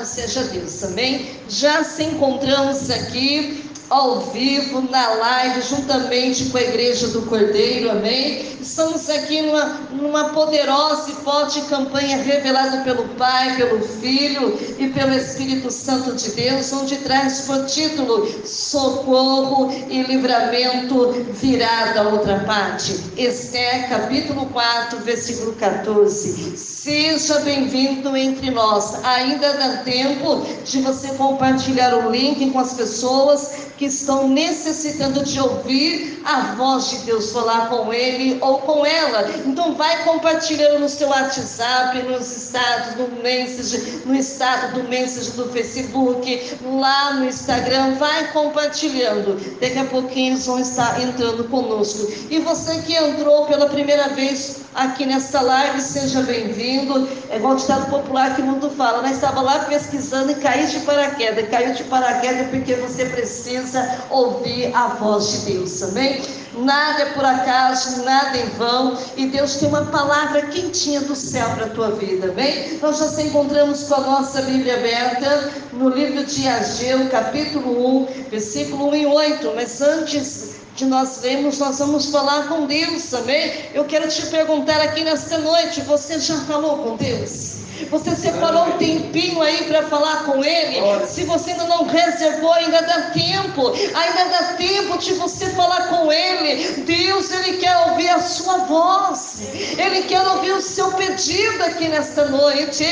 Louvado seja Deus, amém? Já se encontramos aqui ao vivo, na live, juntamente com a Igreja do Cordeiro, amém? Estamos aqui numa poderosa e forte campanha revelada pelo Pai, pelo Filho e pelo Espírito Santo de Deus, onde traz por título Socorro e Livramento virá da outra parte. Esther, capítulo 4, versículo 14. Seja bem-vindo entre nós. Ainda dá tempo de você compartilhar o link com as pessoas que estão necessitando de ouvir a voz de Deus, falar com ele ou com ela. Então vai compartilhando no seu WhatsApp, nos status, no status do message do Facebook, lá no Instagram, vai compartilhando. Daqui a pouquinho eles vão estar entrando conosco. E você que entrou pela primeira vez aqui nesta live, seja bem-vindo. É igual o ditado popular que o mundo fala, né? Estava lá pesquisando e caiu de paraquedas. Caiu de paraquedas porque você precisa ouvir a voz de Deus, amém? Nada é por acaso, nada em vão, e Deus tem uma palavra quentinha do céu para a tua vida, amém? Nós já se encontramos com a nossa Bíblia aberta no livro de Ageu, capítulo 1, versículo 1 e 8, mas antes de nós lermos, nós vamos falar com Deus, amém? Eu quero te perguntar aqui nesta noite, você já falou com Deus? Você separou um tempinho aí para falar com Ele? Se você ainda não reservou, ainda dá tempo de você falar com Ele. Deus, Ele quer ouvir a sua voz, Ele quer ouvir o seu pedido aqui nesta noite.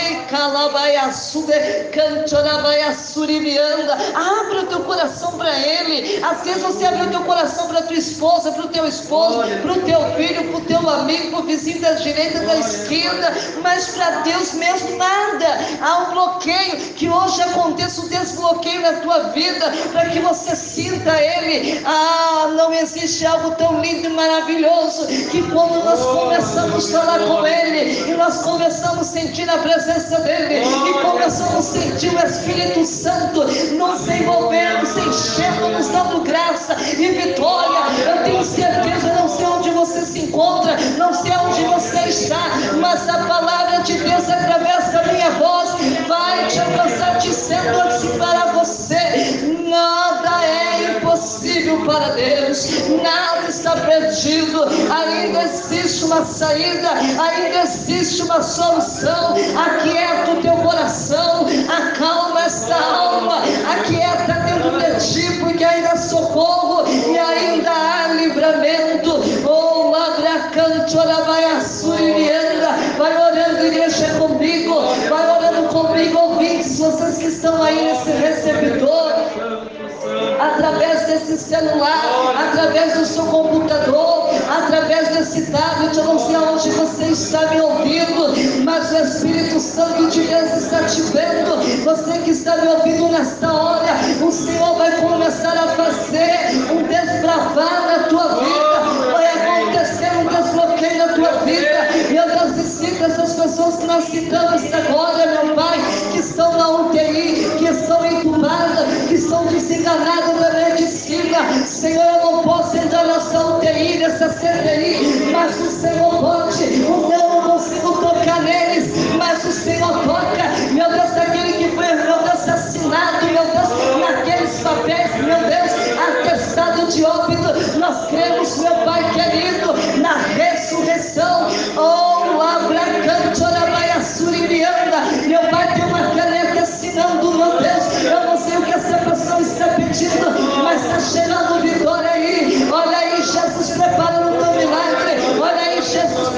Abre o teu coração para Ele. Às vezes você abre o teu coração para a tua esposa, para o teu esposo, para o teu filho, para o teu amigo, para o vizinho da direita, da esquerda, mas para Deus mesmo nada. Há um bloqueio. Que hoje aconteça o desbloqueio na tua vida, para que você sinta Ele. Não existe algo tão lindo e maravilhoso que quando nós começamos a falar com Ele e nós começamos a sentir a presença dEle e começamos a sentir o Espírito Santo nos envolvendo, se enchendo, nos dando graça e vitória. Eu tenho certeza, não sei onde você se encontra, não sei onde você está, mas a palavra de Deus através da minha voz vai te alcançar, dizendo assim para você: nada é impossível para Deus, nada está perdido, ainda existe uma saída, ainda existe uma solução. Aquieta o teu coração, acalma esta alma, aquieta dentro de ti, porque ainda há socorro e ainda há livramento. Oh, labracanto, vai orando, igreja, comigo, vai orando comigo, ouvintes, vocês que estão aí nesse recebedor, através desse celular, através do seu computador, através desse tablet. Eu não sei aonde você está me ouvindo, mas o Espírito Santo de Deus está te vendo. Você que está me ouvindo nesta hora, o Senhor vai começar a fazer um desbravar na tua vida, vai acontecer um desbloqueio na tua vida. Meu Deus, visita essas pessoas que nós citamos agora, meu Pai, que estão na UTI, que estão entubadas, que estão desenganadas da medicina. Senhor, eu não posso entrar nessa UTI, nessa CTI, mas o Senhor pode. Eu não consigo tocar neles, mas o Senhor toca. Meu Deus, aquele que foi, meu Deus, assassinado, meu Deus, naqueles papéis, meu Deus, atestado de óbito, nós cremos, meu Pai querido, na ressurreição. Oh, abracanto, orabaia, meu Pai, tem uma caneta assinando, meu Deus. Eu não sei o que essa pessoa está pedindo, mas está cheirando vitória aí. Olha aí, Jesus preparando o teu milagre. Olha aí, Jesus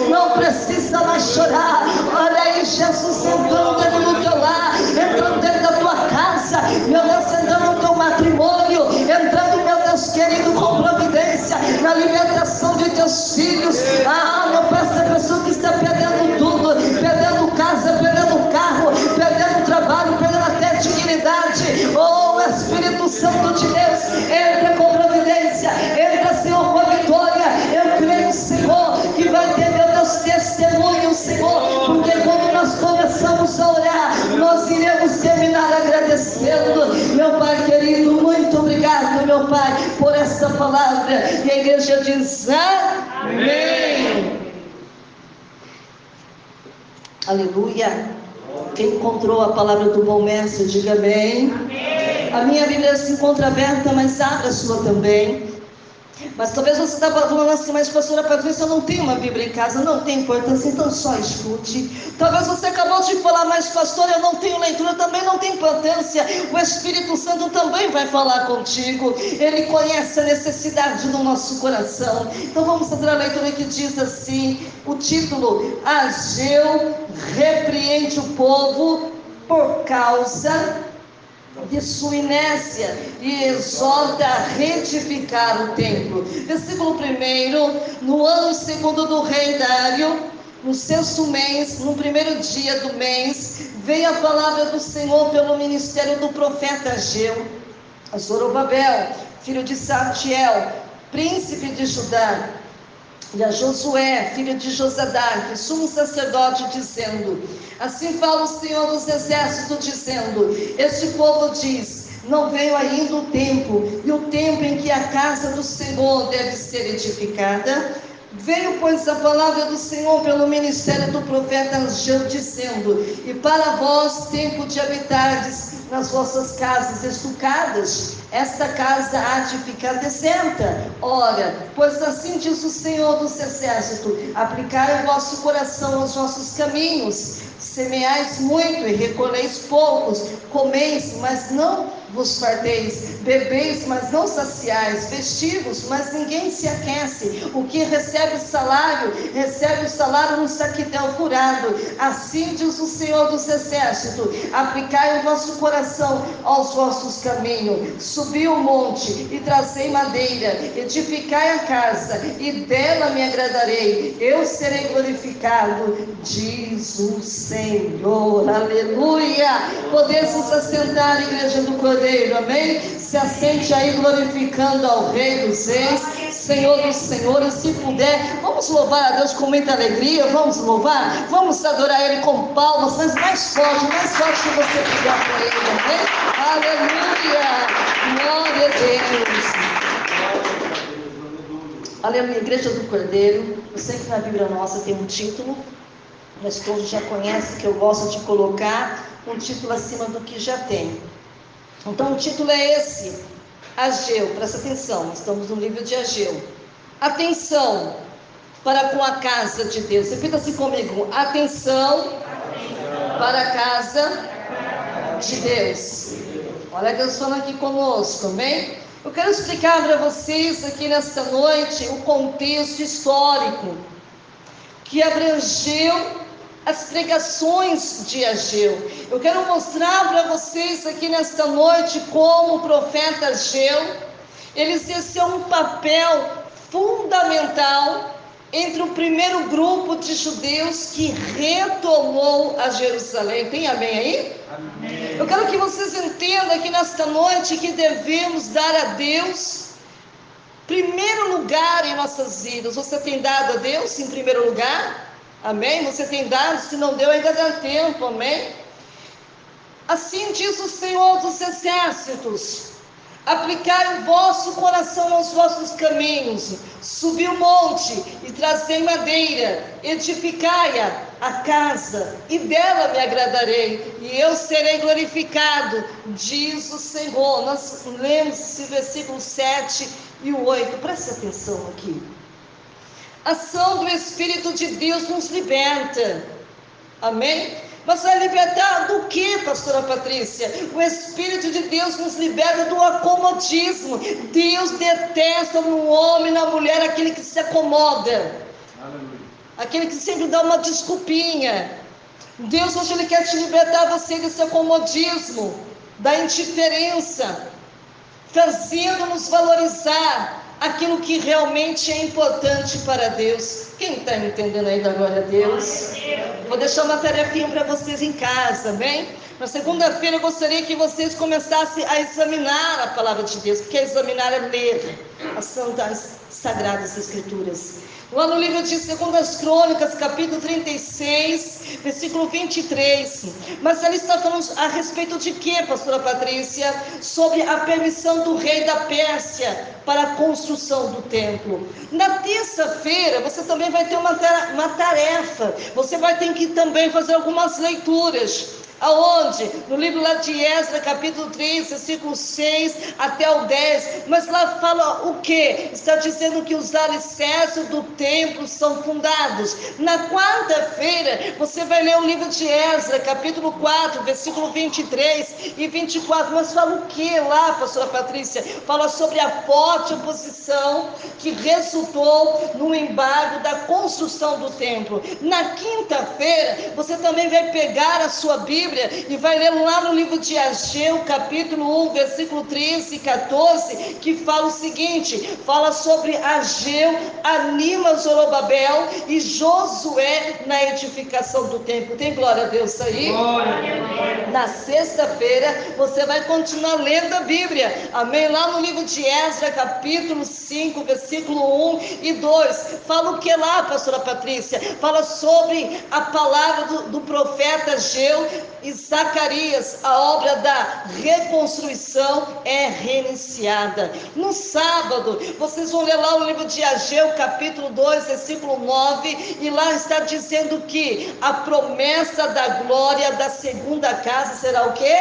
não precisa mais chorar. Olha aí, Jesus entrando dentro do teu lar, entrando dentro da tua casa, meu Deus, entrando no teu matrimônio, entrando, meu Deus querido, com providência na alimentação de teus filhos. Meu Pai, essa pessoa que está perdendo tudo, perdendo casa, perdendo carro, perdendo trabalho, perdendo até dignidade. Oh, Espírito Santo de Deus, entra com providência, entra, Senhor, com a vitória. Eu creio, Senhor, que vai ter, meu Deus, testemunho, Senhor, porque quando nós começamos a orar, nós iremos terminar agradecendo. Meu Pai querido, muito obrigado, meu Pai, por essa palavra. E a igreja diz amém. Aleluia. Quem encontrou a palavra do bom mestre, diga amém. Amém. A minha Bíblia se encontra aberta, mas abra a sua também. Mas talvez você está falando assim, mas pastora Patrícia, eu não tenho uma Bíblia em casa. Não tem importância, então só escute. Talvez você acabou de falar, mas pastora, eu não tenho leitura, também não tem importância. O Espírito Santo também vai falar contigo. Ele conhece a necessidade do nosso coração. Então vamos entrar na leitura que diz assim, o título: Ageu repreende o povo por causa de sua inércia e exorta a retificar o templo. Versículo 1: no ano segundo do rei Dário, no sexto mês, no primeiro dia do mês, veio a palavra do Senhor pelo ministério do profeta Ageu a Zorobabel, filho de Saltiel, príncipe de Judá, e a Josué, filho de Josadaque, sumo sacerdote, dizendo: assim fala o Senhor dos exércitos, dizendo: este povo diz, não veio ainda o tempo, e o tempo em que a casa do Senhor deve ser edificada. Veio, pois, a palavra do Senhor pelo ministério do profeta Ageu, dizendo: e para vós tempo de habitardes nas vossas casas estucadas, esta casa há de ficar deserta. Ora, pois assim diz o Senhor dos exércitos: aplicai o vosso coração aos vossos caminhos, semeais muito e recolheis poucos, comeis, mas não vos farteis, bebeis, mas não saciais, vestivos, mas ninguém se aquece. O que recebe o salário num saquetel furado. Assim diz o Senhor dos exércitos: aplicai o vosso coração aos vossos caminhos, subi o monte e trazei madeira, edificai a casa, e dela me agradarei, eu serei glorificado, diz o Senhor. Aleluia. Podemos nos assentar, igreja do Cordeiro, amém? Se assente aí glorificando ao Rei dos Reis, Senhor dos Senhores. Se puder, vamos louvar a Deus com muita alegria. Vamos louvar, vamos adorar Ele com palmas, mas mais forte que você puder para Ele, amém? Aleluia, glória a Deus. Aleluia. Igreja do Cordeiro, eu sei que na Bíblia nossa tem um título, mas todos já conhecem, que eu gosto de colocar um título acima do que já tem. Então o título é esse: Ageu. Presta atenção, estamos no livro de Ageu. Atenção para com a casa de Deus. Repita assim comigo: atenção para a casa de Deus. Olha Deus falando aqui conosco, amém? Eu quero explicar para vocês aqui nesta noite o contexto histórico que abrangeu as pregações de Ageu. Eu quero mostrar para vocês aqui nesta noite como o profeta Ageu, ele exerceu um papel fundamental entre o primeiro grupo de judeus que retomou a Jerusalém. Tem amém aí? Amém. Eu quero que vocês entendam aqui nesta noite que devemos dar a Deus primeiro lugar em nossas vidas. Você tem dado a Deus em primeiro lugar? Amém? Você tem dado? Se não deu, ainda dá tempo, amém? Assim diz o Senhor dos exércitos: aplicai o vosso coração aos vossos caminhos, subi o monte e trazei madeira, edificai-a a casa, e dela me agradarei, e eu serei glorificado, diz o Senhor. Nós lemos esse versículo 7 e o 8, preste atenção aqui. A ação do Espírito de Deus nos liberta, amém? Mas vai libertar do que, pastora Patrícia? O Espírito de Deus nos liberta do acomodismo. Deus detesta no homem e na mulher aquele que se acomoda, aquele que sempre dá uma desculpinha. Deus hoje Ele quer te libertar você desse acomodismo, da indiferença, fazendo-nos valorizar aquilo que realmente é importante para Deus. Quem está entendendo aí da glória a Deus? Vou deixar uma tarefinha para vocês em casa, amém? Na segunda-feira eu gostaria que vocês começassem a examinar a palavra de Deus, porque examinar é ler as Sagradas Escrituras. Lá no livro de 2 Crônicas, capítulo 36, versículo 23. Mas ela está falando a respeito de quê, pastora Patrícia? Sobre a permissão do rei da Pérsia para a construção do templo. Na terça-feira, você também vai ter uma tarefa. Você vai ter que também fazer algumas leituras. Aonde? No livro lá de Esdras, capítulo 3, versículo 6 até o 10, mas lá fala o quê? Está dizendo que os alicerces do templo são fundados. Na quarta-feira, você vai ler o livro de Esdras, capítulo 4, versículo 23 e 24, mas fala o que lá, pastora Patrícia? Fala sobre a forte oposição que resultou no embargo da construção do templo. Na quinta-feira, você também vai pegar a sua Bíblia e vai ler lá no livro de Ageu, capítulo 1, versículo 13 e 14, que fala o seguinte, fala sobre Ageu, anima Zorobabel e Josué na edificação do templo. Tem glória a Deus aí? Glória. Na sexta-feira, você vai continuar lendo a Bíblia, amém? Lá no livro de Esdras, capítulo 5, versículo 1 e 2, fala o que lá, pastora Patrícia? Fala sobre a palavra do profeta Ageu e Zacarias. A obra da reconstrução é reiniciada. No sábado, vocês vão ler lá o livro de Ageu, capítulo 2, versículo 9, e lá está dizendo que a promessa da glória da segunda casa será o quê?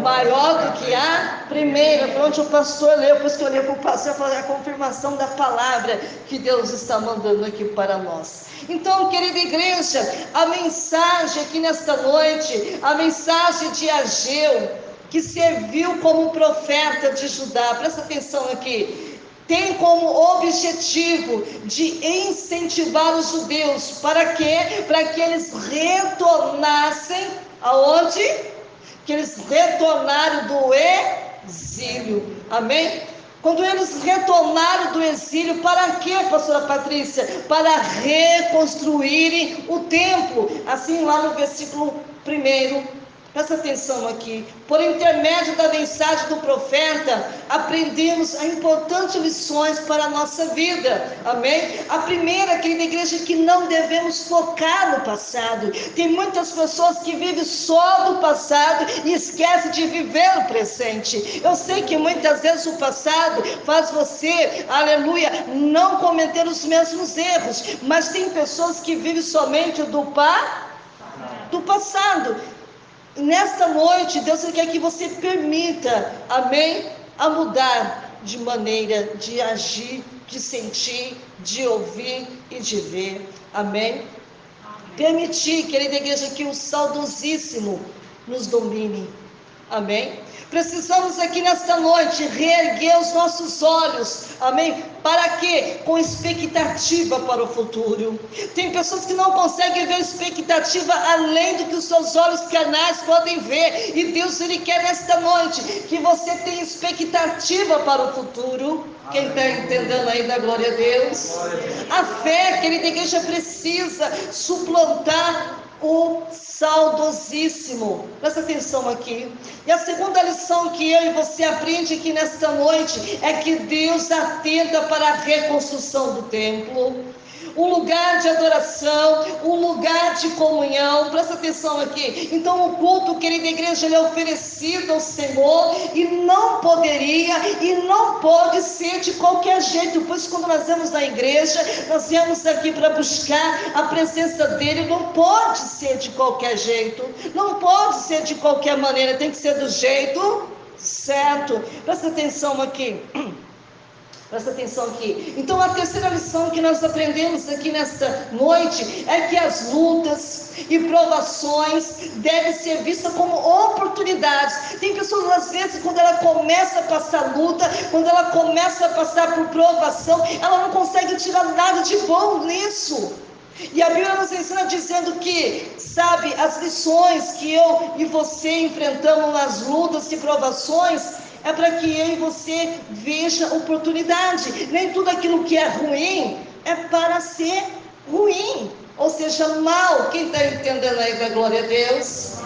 Maior do que a primeira. Por onde o pastor leu, depois que eu li para o pastor, eu falei a confirmação da palavra que Deus está mandando aqui para nós. Então, querida igreja, a mensagem aqui nesta noite, a mensagem de Ageu, que serviu como profeta de Judá, presta atenção aqui, tem como objetivo de incentivar os judeus, para quê? Para que eles retornassem, aonde? Que eles retornaram do exílio, amém? Quando eles retornaram do exílio, para quê, pastora Patrícia? Para reconstruírem o templo, assim lá no versículo 1, presta atenção aqui, por intermédio da mensagem do profeta, aprendemos importantes lições para a nossa vida, amém? A primeira, querida igreja, que não devemos focar no passado. Tem muitas pessoas que vivem só do passado e esquecem de viver o presente. Eu sei que muitas vezes o passado faz você, aleluia, não cometer os mesmos erros, mas tem pessoas que vivem somente do passado. Nesta noite, Deus quer que você permita, amém, a mudar de maneira de agir, de sentir, de ouvir e de ver, amém? Permitir, querida igreja, que o saudosíssimo nos domine, amém? Precisamos aqui nesta noite reerguer os nossos olhos, amém? Para quê? Com expectativa para o futuro. Tem pessoas que não conseguem ver expectativa além do que os seus olhos carnais podem ver. E Deus, Ele quer nesta noite que você tenha expectativa para o futuro. Quem está entendendo aí da glória a Deus? A fé, querida igreja, precisa suplantar o saudosíssimo. Presta atenção aqui. E a segunda lição que eu e você aprende aqui nesta noite é que Deus atenta para a reconstrução do templo. Um lugar de adoração, um lugar de comunhão. Presta atenção aqui. Então o culto, querida igreja, ele é oferecido ao Senhor e não poderia e não pode ser de qualquer jeito. Pois quando nós vamos na igreja, nós viemos aqui para buscar a presença dele. Não pode ser de qualquer jeito, não pode ser de qualquer maneira, tem que ser do jeito certo. Presta atenção aqui. Presta atenção aqui. Então a terceira lição que nós aprendemos aqui nesta noite é que as lutas e provações devem ser vistas como oportunidades. Tem pessoas, às vezes, quando ela começa a passar luta, quando ela começa a passar por provação, ela não consegue tirar nada de bom nisso. E a Bíblia nos ensina dizendo que, sabe, as lições que eu e você enfrentamos nas lutas e provações é para que eu e você veja oportunidade. Nem tudo aquilo que é ruim é para ser ruim, ou seja, mal. Quem está entendendo aí da glória a Deus?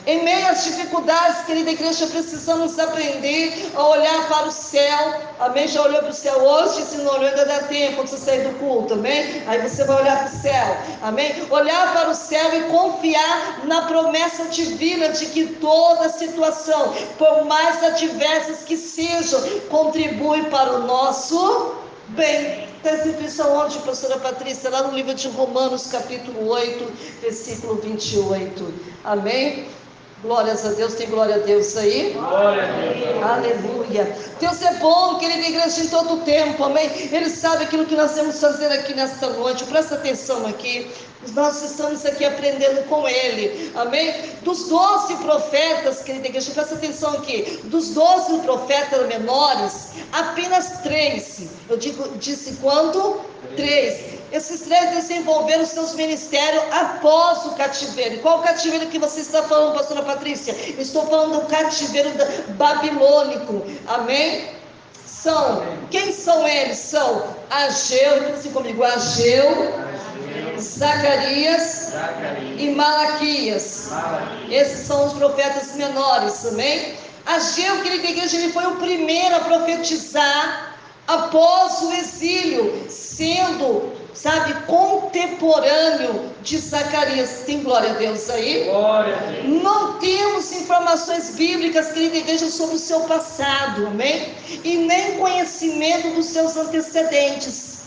Em meio às dificuldades, querida igreja, precisamos aprender a olhar para o céu. Amém? Já olhou para o céu hoje? Se não olhou, ainda dá tempo quando você sair do culto. Amém? Aí você vai olhar para o céu. Amém? Olhar para o céu e confiar na promessa divina de que toda situação, por mais adversas que sejam, contribui para o nosso bem. Está escrito isso aonde, pastora Patrícia? Lá no livro de Romanos, capítulo 8, versículo 28. Amém? Glórias a Deus. Tem glória a Deus aí? Glória a Deus. Aleluia. Deus é bom, querida igreja, em todo o tempo. Amém? Ele sabe aquilo que nós temos que fazer aqui nesta noite. Presta atenção aqui. Nós estamos aqui aprendendo com Ele. Amém? Dos 12 profetas, querida igreja, presta atenção aqui. Dos 12 profetas menores, apenas 3. Disse quanto? 3. Esses 3 desenvolveram seus ministérios após o cativeiro. Qual o cativeiro que você está falando, pastora Patrícia? Eu estou falando do cativeiro babilônico. Amém? Quem são eles? São Ageu, assim comigo, Ageu, Zacarias e Malaquias. Esses são os profetas menores, amém? Ageu, querida igreja, ele foi o primeiro a profetizar após o exílio, sendo, contemporâneo de Zacarias. Tem glória a Deus aí? Glória a Deus. Não temos informações bíblicas, querida igreja, sobre o seu passado, amém? E nem conhecimento dos seus antecedentes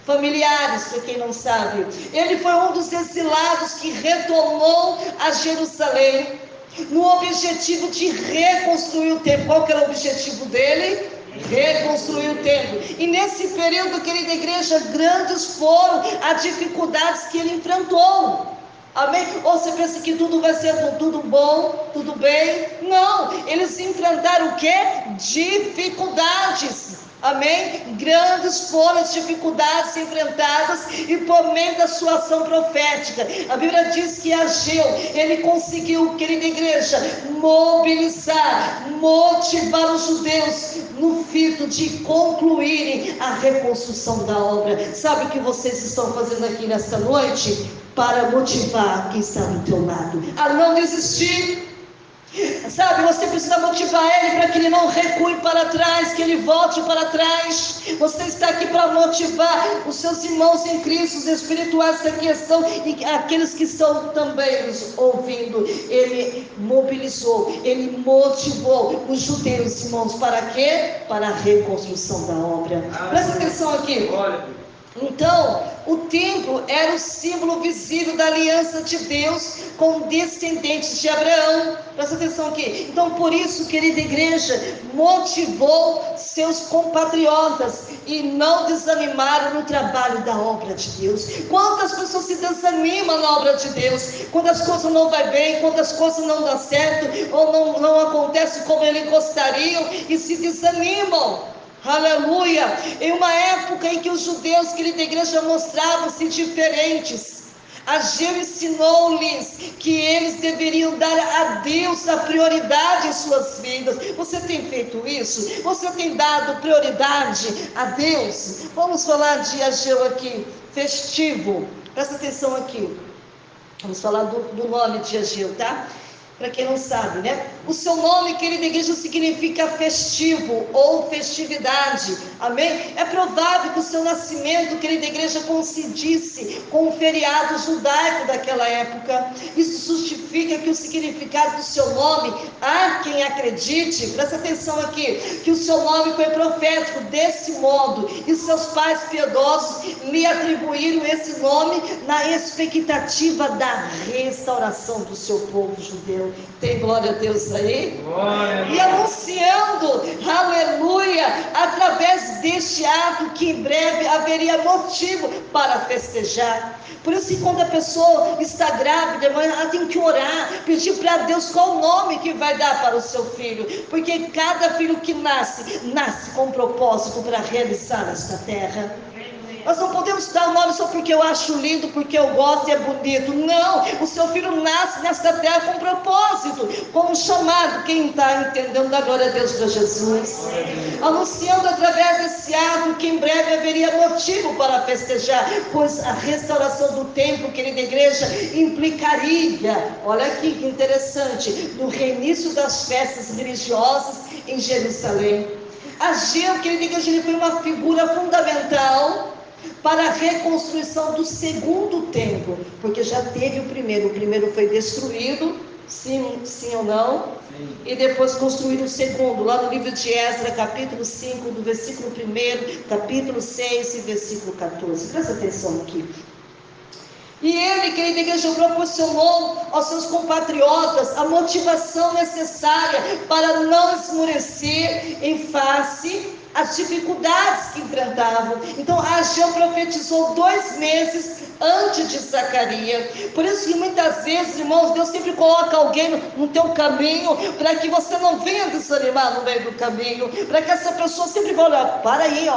familiares, para quem não sabe. Ele foi um dos exilados que retornou a Jerusalém no objetivo de reconstruir o templo. Qual que era o objetivo dele? Reconstruir o templo. E nesse período, querida igreja, grandes foram as dificuldades que ele enfrentou. Amém? Ou você pensa que tudo vai ser tudo bom, tudo bem? Não, eles enfrentaram o quê? Dificuldades. Amém? Grandes foram as dificuldades enfrentadas e por meio da sua ação profética. A Bíblia diz que Ageu, ele conseguiu, querida igreja, mobilizar, motivar os judeus no fito de concluírem a reconstrução da obra. Sabe o que vocês estão fazendo aqui nesta noite? Para motivar quem está do teu lado a não desistir. Você precisa motivar ele para que ele não recue para trás, que ele volte para trás. Você está aqui para motivar os seus irmãos em Cristo, os espirituais que aqui estão e aqueles que estão também nos ouvindo. Ele mobilizou, ele motivou os judeus, irmãos, para quê? Para a reconstrução da obra. Presta atenção aqui. Então, o templo era o símbolo visível da aliança de Deus com descendentes de Abraão. Presta atenção aqui. Então, por isso, querida igreja, motivou seus compatriotas e não desanimaram no trabalho da obra de Deus. Quantas pessoas se desanimam na obra de Deus? Quando as coisas não vão bem, quando as coisas não dão certo, ou não acontecem como eles gostariam e se desanimam. Aleluia! Em uma época em que os judeus, querida igreja, mostravam-se diferentes, Ageu ensinou-lhes que eles deveriam dar a Deus a prioridade em suas vidas. Você tem feito isso? Você tem dado prioridade a Deus? Vamos falar de Ageu aqui, festivo. Presta atenção aqui. Vamos falar do nome de Ageu, tá? Para quem não sabe, né? O seu nome, querida igreja, significa festivo ou festividade. Amém? É provável que o seu nascimento, querida igreja, coincidisse com o feriado judaico daquela época. Isso justifica que o significado do seu nome, há quem acredite, presta atenção aqui, que o seu nome foi profético desse modo, e seus pais piedosos lhe atribuíram esse nome na expectativa da restauração do seu povo judeu. Tem glória a Deus aí? Glória. E anunciando, aleluia, através deste ato que em breve haveria motivo para festejar. Por isso que quando a pessoa está grávida, ela tem que orar, pedir para Deus qual o nome que vai dar para o seu filho, porque cada filho que nasce com um propósito para realizar esta terra. Nós não podemos dar o nome só porque eu acho lindo, porque eu gosto e é bonito. Não, o seu filho nasce nesta terra com um propósito, com um chamado. Quem está entendendo, da glória a Deus para Jesus. Anunciando através desse ato que em breve haveria motivo para festejar, pois a restauração do templo, querida igreja, implicaria, olha aqui que interessante, no reinício das festas religiosas em Jerusalém. Ageu, querida igreja, ele foi uma figura fundamental para a reconstrução do segundo templo, porque já teve o primeiro foi destruído, sim ou não? Sim. E depois construíram o segundo, lá no livro de Esdras, capítulo 5, do versículo 1, capítulo 6 e versículo 14, presta atenção aqui. E ele, querida igreja, proporcionou aos seus compatriotas a motivação necessária para não esmorecer em face às dificuldades que enfrentavam. Então, Ageu profetizou 2 meses antes de Zacarias. Por isso que muitas vezes, irmãos, Deus sempre coloca alguém no teu caminho, para que você não venha desanimar no meio do caminho, para que essa pessoa sempre vá olhar, para aí,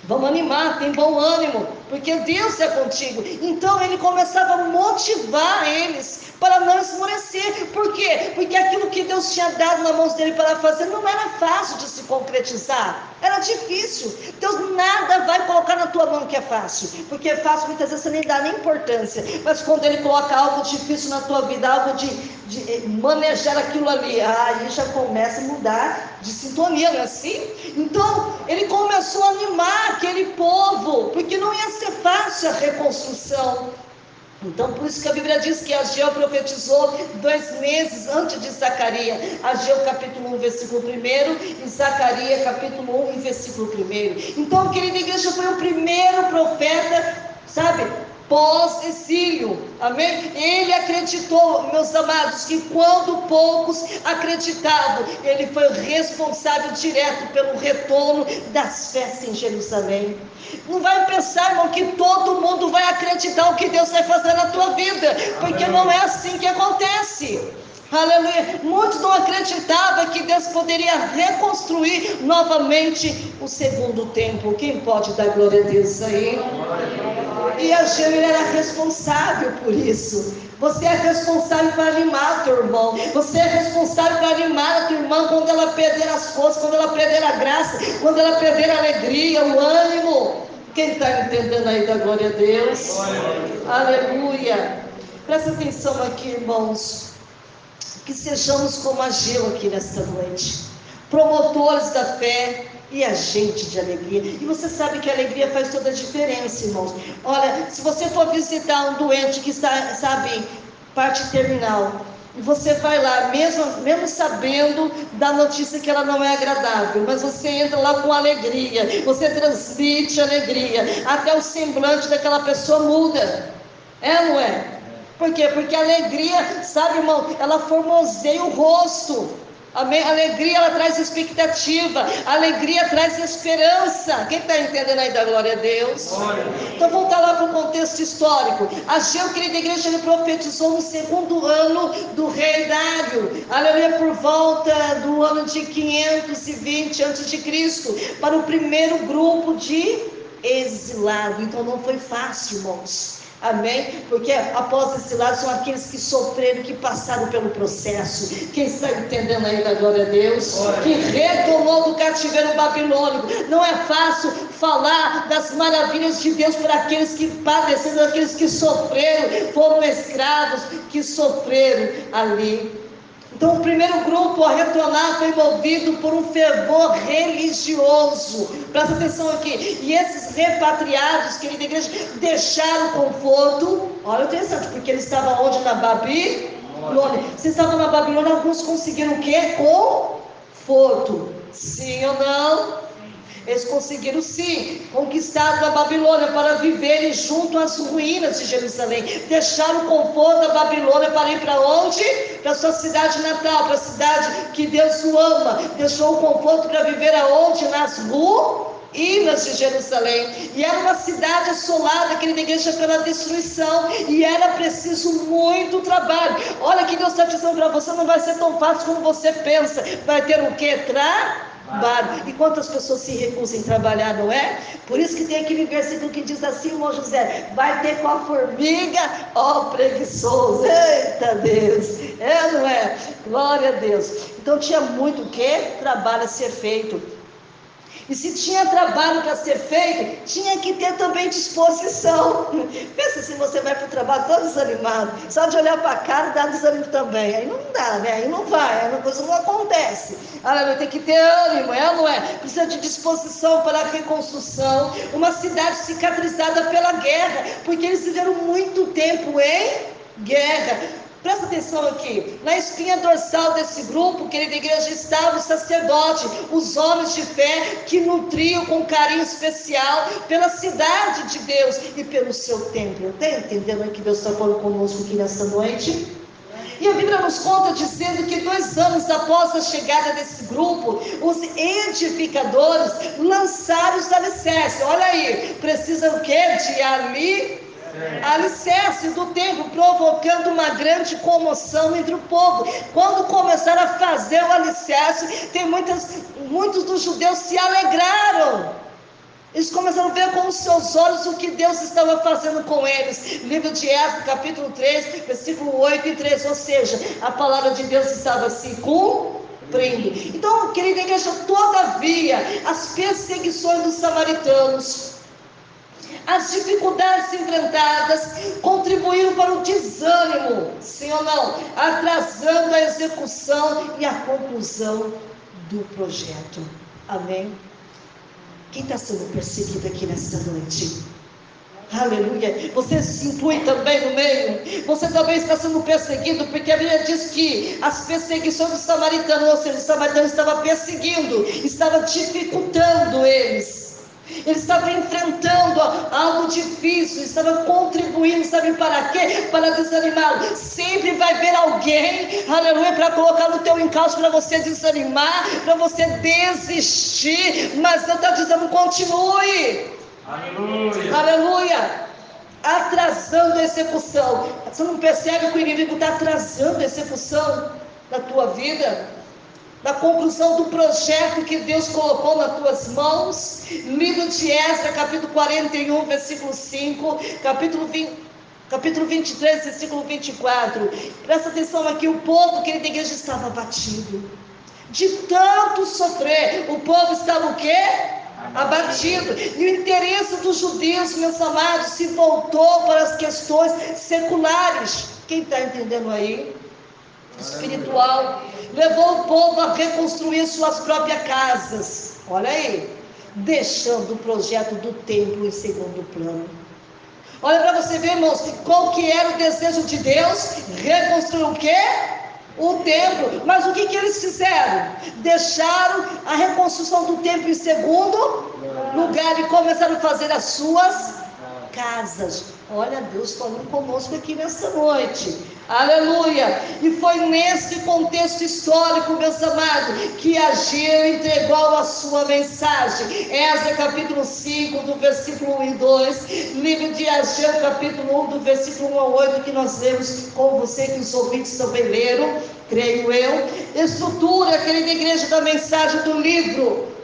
vamos animar, tem bom ânimo, porque Deus é contigo. Então ele começava a motivar eles para não esmorecer. Por quê? Porque aquilo que Deus tinha dado nas mãos dele para fazer não era fácil de se concretizar, era difícil. Deus nada vai colocar na tua mão que é fácil, porque é fácil muitas vezes você nem dá nem importância, mas quando ele coloca algo difícil na tua vida, algo de manejar aquilo ali, aí já começa a mudar de sintonia, não é assim? Então ele começou a animar aquele povo, porque não ia ser fácil a reconstrução. Então, por isso que a Bíblia diz que Ageu profetizou 2 meses antes de Zacarias. Ageu capítulo 1, versículo 1, e Zacarias capítulo 1, versículo 1. Então, querida igreja, foi o primeiro profeta, sabe, pós-exílio, amém? Ele acreditou, meus amados, que quando poucos acreditavam, ele foi responsável direto pelo retorno das festas em Jerusalém. Não vai pensar, irmão, que todo mundo vai acreditar o que Deus vai fazer na tua vida, porque não é assim que acontece. Aleluia. Muitos não acreditavam que Deus poderia reconstruir novamente o segundo templo. Quem pode dar glória a Deus aí? E Ageu, ele era responsável por isso. Você é responsável para animar o teu irmão. Você é responsável para animar a tua irmã quando ela perder as forças, quando ela perder a graça, quando ela perder a alegria, o ânimo. Quem está entendendo aí da glória a Deus? Aleluia. Presta atenção aqui, irmãos. Que sejamos como Ageu aqui nesta noite, promotores da fé e agente de alegria. E você sabe que a alegria faz toda a diferença, irmãos. Olha, se você for visitar um doente que está, sabe, parte terminal, e você vai lá, mesmo sabendo da notícia que ela não é agradável, mas você entra lá com alegria, você transmite alegria, até o semblante daquela pessoa muda. É ou não é? Por quê? Porque a alegria, sabe, irmão, ela formoseia o rosto. Amém? A alegria, ela traz expectativa. A alegria traz esperança. Quem está entendendo aí da glória a Deus? Então, vamos voltar lá para o contexto histórico. Ageu, querida igreja, ele profetizou no segundo ano do rei Dário. Aleluia, por volta do ano de 520 a.C., para o primeiro grupo de exilado. Então, não foi fácil, irmãos. Amém? Porque após esse lado são aqueles que sofreram, que passaram pelo processo. Quem está entendendo aí da glória a Deus? Que retornou do cativeiro babilônico. Não é fácil falar das maravilhas de Deus para aqueles que padeceram, aqueles que sofreram, foram escravos, que sofreram ali. Então o primeiro grupo a retornar foi movido por um fervor religioso. Presta atenção aqui. E esses repatriados, querida igreja, deixaram o conforto. Olha, interessante, porque eles estavam onde? Na Babilônia. Se estavam na Babilônia, alguns conseguiram o quê? Conforto. Sim ou não? Eles conseguiram sim conquistar a Babilônia para viverem junto às ruínas de Jerusalém. Deixaram o conforto da Babilônia para ir para onde? Para a sua cidade natal, para a cidade que Deus o ama. Deixou o conforto para viver aonde? Nas ruínas de Jerusalém. E era uma cidade assolada, querida igreja, pela destruição. E era preciso muito trabalho. Olha que Deus está dizendo para você, não vai ser tão fácil como você pensa. Vai ter o quê? E quantas pessoas se recusam em trabalhar, não é? Por isso que tem aquele versículo que diz assim, irmão José: vai ter com a formiga, ó preguiçoso. Eita Deus, não é? Glória a Deus. Então tinha muito o que? Trabalho a ser feito. E se tinha trabalho para ser feito, tinha que ter também disposição. Pensa se você vai para o trabalho todo desanimado, só de olhar para a cara dá desânimo também. Aí não dá, né? Aí não vai, a coisa não acontece. Tem que ter ânimo, não é? Precisa de disposição para a reconstrução. Uma cidade cicatrizada pela guerra, porque eles viveram muito tempo em guerra. Presta atenção aqui, na espinha dorsal desse grupo, querida igreja, estava o sacerdote, os homens de fé que nutriam com carinho especial pela cidade de Deus e pelo seu templo. Está entendendo aí que Deus está falando conosco aqui nessa noite? E a Bíblia nos conta dizendo que 2 anos após a chegada desse grupo, os edificadores lançaram os alicerces. Olha aí, precisa o quê? De alicerce do templo, provocando uma grande comoção entre o povo. Quando começaram a fazer o alicerce, muitos dos judeus se alegraram. Eles começaram a ver com os seus olhos o que Deus estava fazendo com eles. Livro de Êxodo, capítulo 3, versículo 8 e 13. Ou seja, a palavra de Deus estava se cumprindo. Então, querida igreja, todavia, as perseguições dos samaritanos, as dificuldades enfrentadas contribuíram para o desânimo, sim ou não? Atrasando a execução e a conclusão do projeto. Amém? Quem está sendo perseguido aqui nesta noite? Aleluia. Você se inclui também no meio. Você também está sendo perseguido, porque a Bíblia diz que as perseguições dos samaritanos, ou seja, os samaritanos estavam perseguindo, estavam dificultando eles. Eles estavam enfrentando algo difícil, estavam contribuindo, sabe para quê? Para desanimá-lo. Sempre vai ver alguém, aleluia, para colocar no teu encalço, para você desanimar, para você desistir. Mas Deus está dizendo: continue. Aleluia. Aleluia. Atrasando a execução. Você não percebe que o inimigo está atrasando a execução da tua vida? Da conclusão do projeto que Deus colocou nas tuas mãos? Livro de Esdras, capítulo 41, versículo 5, capítulo 23, versículo 24. Presta atenção aqui, o povo, querida igreja, estava abatido. De tanto sofrer, o povo estava o quê? Abatido. E o interesse dos judeus, meus amados, se voltou para as questões seculares. Quem está entendendo aí? Espiritual. Levou o povo a reconstruir suas próprias casas. Olha aí, deixando o projeto do templo em segundo plano. Olha para você ver, irmãos, qual que era o desejo de Deus? Reconstruir o quê? O templo. Mas o que eles fizeram? Deixaram a reconstrução do templo em segundo lugar e começaram a fazer as suas casas. Olha, Deus falando conosco aqui nessa noite. Aleluia. E foi nesse contexto histórico, meus amados, que Ageu entregou a sua mensagem. Esdras capítulo 5, do versículo 1 e 2. Livro de Ageu, capítulo 1, do versículo 1 a 8, que nós lemos com você, que os ouvintes também leram, creio eu. Estrutura, querida igreja, da mensagem do livro.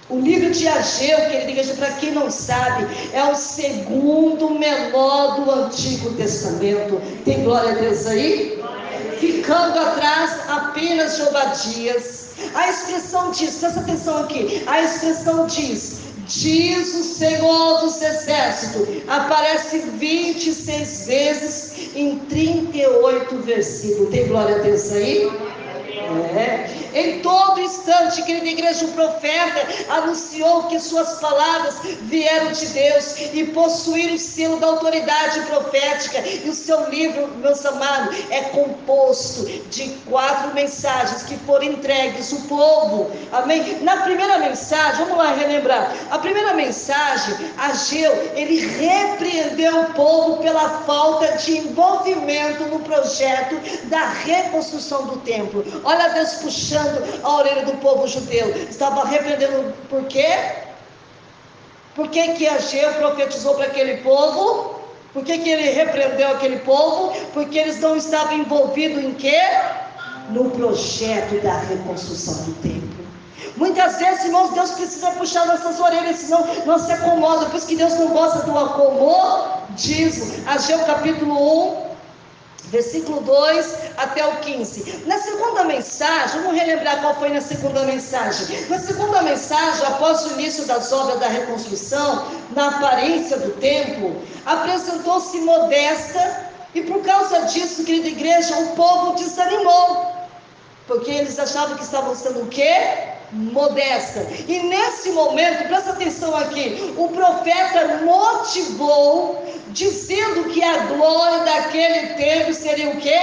O livro de Ageu, querida igreja, para quem não sabe, é o segundo menor do Antigo Testamento. Tem glória a Deus aí? Ficando atrás apenas de Obadias. A expressão diz, presta atenção aqui, a expressão diz o Senhor dos Exércitos, aparece 26 vezes em 38 versículos. Tem glória a Deus aí? Em todo instante, querida igreja, o profeta anunciou que suas palavras vieram de Deus e possuíram o selo da autoridade profética. E o seu livro, meus amados, é composto de 4 mensagens que foram entregues ao povo. Amém? Na primeira mensagem, vamos lá relembrar. A primeira mensagem, Ageu, ele repreendeu o povo pela falta de envolvimento no projeto da reconstrução do templo. Olha Deus puxando a orelha do povo judeu. Estava repreendendo por quê? Por que Ageu profetizou para aquele povo? Por que ele repreendeu aquele povo? Porque eles não estavam envolvidos em quê? No projeto da reconstrução do templo. Muitas vezes, irmãos, Deus precisa puxar nossas orelhas, senão não se acomoda. Por isso que Deus não gosta do acomodismo. Ageu capítulo 1, versículo 2 até o 15. Na segunda mensagem, vamos relembrar qual foi na segunda mensagem. Na segunda mensagem, após o início das obras da reconstrução, na aparência do templo, apresentou-se modesta, e por causa disso, querida igreja, o povo desanimou, porque eles achavam que estavam sendo o quê? Modesta. E nesse momento, presta atenção aqui, o profeta motivou, dizendo que a glória daquele templo seria o quê?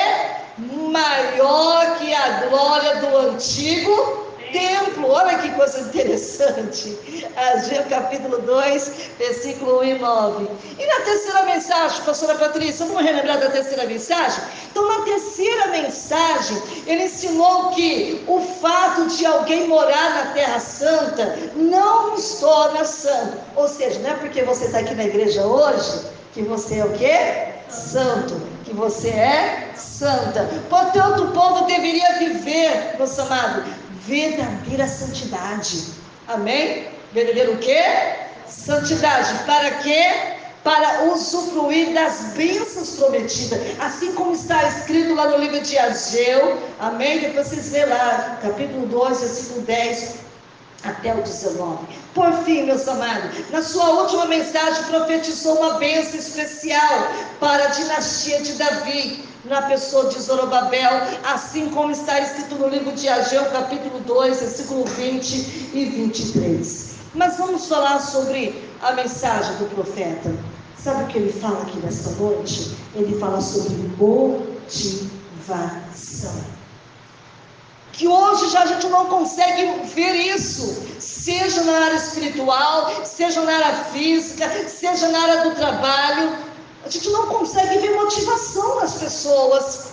Maior que a glória do antigo templo. Olha que coisa interessante. Ageu capítulo 2, versículo 1 e 9. E na terceira mensagem, pastora Patrícia, vamos relembrar da terceira mensagem? Então, na terceira mensagem, ele ensinou que o fato de alguém morar na Terra Santa não nos torna santo. Ou seja, não é porque você está aqui na igreja hoje que você é o quê? Santo. Que você é santa. Portanto, o povo deveria viver, meus amados, verdadeira santidade. Amém? Verdadeira o quê? Santidade. Para quê? Para usufruir das bênçãos prometidas, assim como está escrito lá no livro de Ageu. Amém? Depois vocês vê lá, capítulo 2, versículo 10 até o 19. Por fim, meus amados, na sua última mensagem profetizou uma bênção especial para a dinastia de Davi, na pessoa de Zorobabel, assim como está escrito no livro de Ageu, capítulo 2, versículo 20 e 23. Mas vamos falar sobre a mensagem do profeta. Sabe o que ele fala aqui nesta noite? Ele fala sobre motivação. Que hoje já a gente não consegue ver isso, seja na área espiritual, seja na área física, seja na área do trabalho. A gente não consegue ver motivação nas pessoas,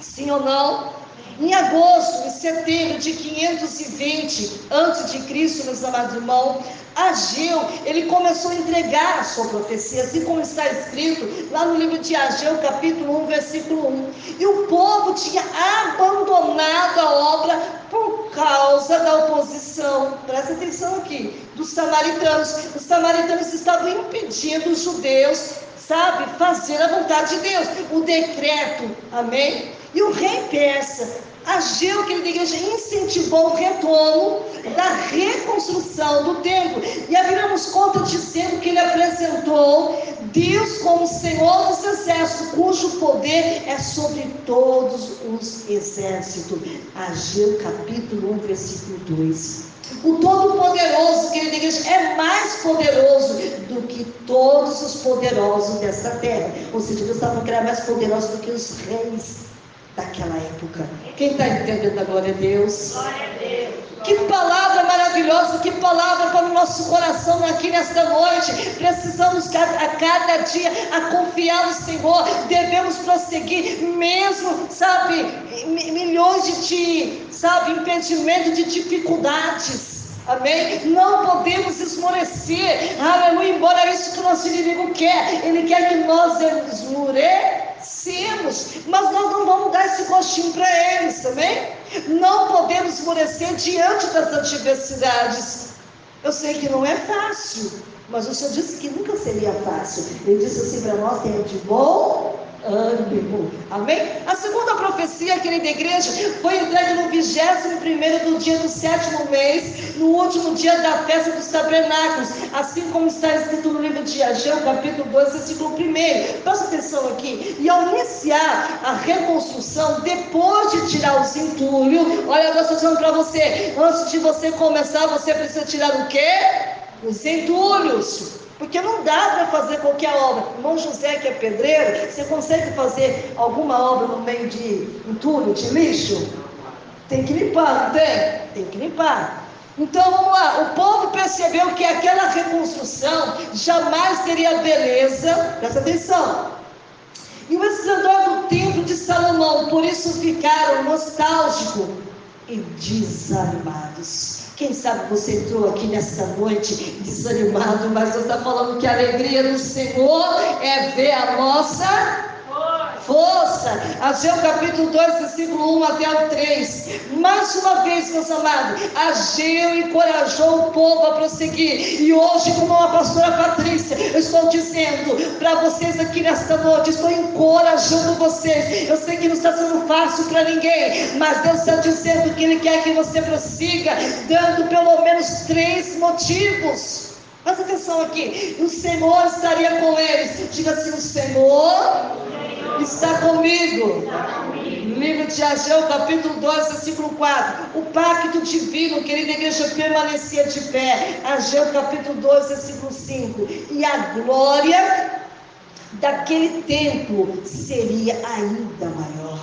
sim ou não? Em agosto, em setembro de 520 a.C., meus amados irmãos, Ageu, ele começou a entregar a sua profecia, assim como está escrito lá no livro de Ageu, capítulo 1, versículo 1. E o povo tinha abandonado a obra por causa da oposição, presta atenção aqui, dos samaritanos. Os samaritanos estavam impedindo os judeus, fazer a vontade de Deus, o decreto, amém? E o rei persa, Ageu, querida igreja, incentivou o retorno da reconstrução do templo. E a Bíblia nos conta dizendo que ele apresentou Deus como Senhor dos exércitos, cujo poder é sobre todos os exércitos. Ageu capítulo 1, versículo 2. O Todo-Poderoso, querida igreja, é mais poderoso do que todos os poderosos desta terra. Ou seja, Deus estava querendo mais poderoso do que os reis daquela época. Quem está entendendo a glória a Deus? Glória a Deus. Que palavra maravilhosa, que palavra para o nosso coração aqui nesta noite. Precisamos a cada dia a confiar no Senhor. Devemos prosseguir mesmo, milhões de impedimentos, de dificuldades. Amém? Não podemos esmorecer. Aleluia. Embora isso que o nosso inimigo quer, ele quer que nós esmorecemos, mas nós não vamos dar esse gostinho para eles, amém? Não podemos esmorecer diante das adversidades. Eu sei que não é fácil, mas o Senhor disse que nunca seria fácil. Ele disse assim para nós: tenha de bom ânimo, amém? A segunda profecia, querida igreja, foi entregue no 21º do dia do 7º mês, no último dia da festa dos tabernáculos, assim como está escrito no livro de Ageu, capítulo 2, versículo 1. Presta atenção aqui. E ao iniciar a reconstrução, depois de tirar os entulhos, olha, eu estou dizendo para você, antes de você começar, você precisa tirar o quê? Os entulhos. Porque não dá para fazer qualquer obra. Irmão José, que é pedreiro, você consegue fazer alguma obra no meio de entulho, de lixo? Tem que limpar, não tem? Tem que limpar. Então vamos lá, o povo percebeu que aquela reconstrução jamais teria beleza, presta atenção, e o esplendor do templo de Salomão. Por isso ficaram nostálgicos e desanimados. Quem sabe você entrou aqui nesta noite desanimado, mas Deus está falando que a alegria do Senhor é ver a nossa força. Ageu capítulo 2, versículo 1 até o 3. Mais uma vez, meus amados, Ageu encorajou o povo a prosseguir. E hoje, como a pastora Patrícia, eu estou dizendo para vocês aqui nesta noite, estou encorajando vocês. Eu sei que não está sendo fácil para ninguém, mas Deus está dizendo que Ele quer que você prossiga, dando pelo menos 3 motivos. Presta atenção aqui, o Senhor estaria com eles. Diga assim: o Senhor está comigo. Livro de Ageu, capítulo 2, versículo 4. O pacto divino, querida igreja, permanecia de pé. Ageu, capítulo 2, versículo 5. E a glória daquele tempo seria ainda maior.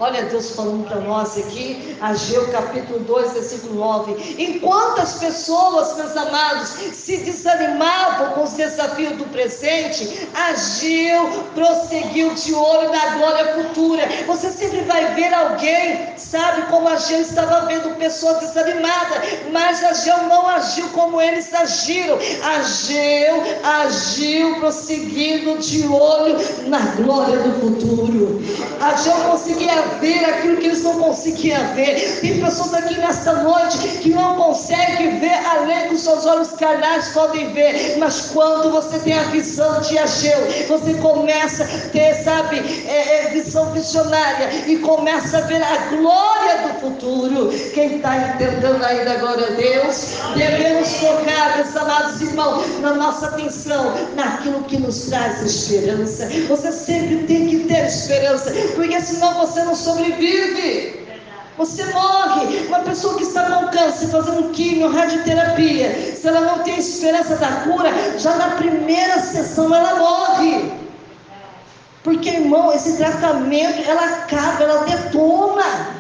Olha Deus falando para nós aqui, Ageu capítulo 2, versículo 9. Enquanto as pessoas, meus amados, se desanimavam com os desafios do presente, Ageu prosseguiu de olho na glória futura. Você sempre vai ver alguém, sabe, como Ageu estava vendo pessoas desanimadas, mas Ageu não agiu como eles agiram. Ageu agiu prosseguindo de olho na glória do futuro. Ageu conseguia ver aquilo que eles não conseguiam ver. Tem pessoas aqui nesta noite que não conseguem ver além que os seus olhos carnais podem ver, mas quando você tem a visão de Ageu, você começa a ter, sabe, visão visionária e começa a ver a glória do futuro. Quem está entendendo ainda, glória a Deus? Devemos focar, meus amados irmãos, na nossa atenção, naquilo que nos traz esperança. Você sempre tem que ter esperança, porque senão você não sobrevive, você morre. Uma pessoa que está com câncer, fazendo quimio, radioterapia, se ela não tem esperança da cura, já na primeira sessão ela morre, porque, irmão, esse tratamento, ela acaba, ela detona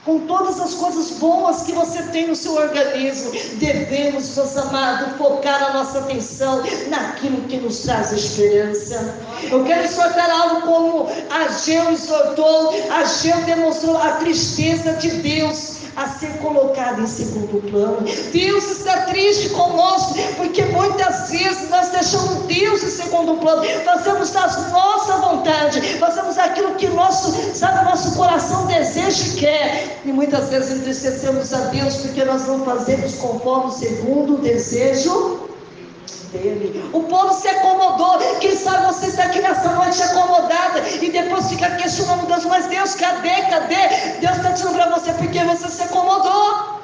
com todas as coisas boas que você tem no seu organismo. Devemos, meus amados, focar a nossa atenção naquilo que nos traz esperança. Eu quero exortar algo como Ageu exortou. Ageu demonstrou a tristeza de Deus a ser colocado em segundo plano. Deus está triste conosco, porque muitas vezes nós deixamos Deus em segundo plano, fazemos a nossa vontade, fazemos aquilo que nosso coração deseja e quer, e muitas vezes entristecemos a Deus, porque nós não fazemos conforme o segundo desejo dele. O povo se acomodou. Quem sabe você está aqui nessa noite acomodada e depois fica questionando Deus: mas Deus, cadê? Deus está dizendo para você: porque você se acomodou.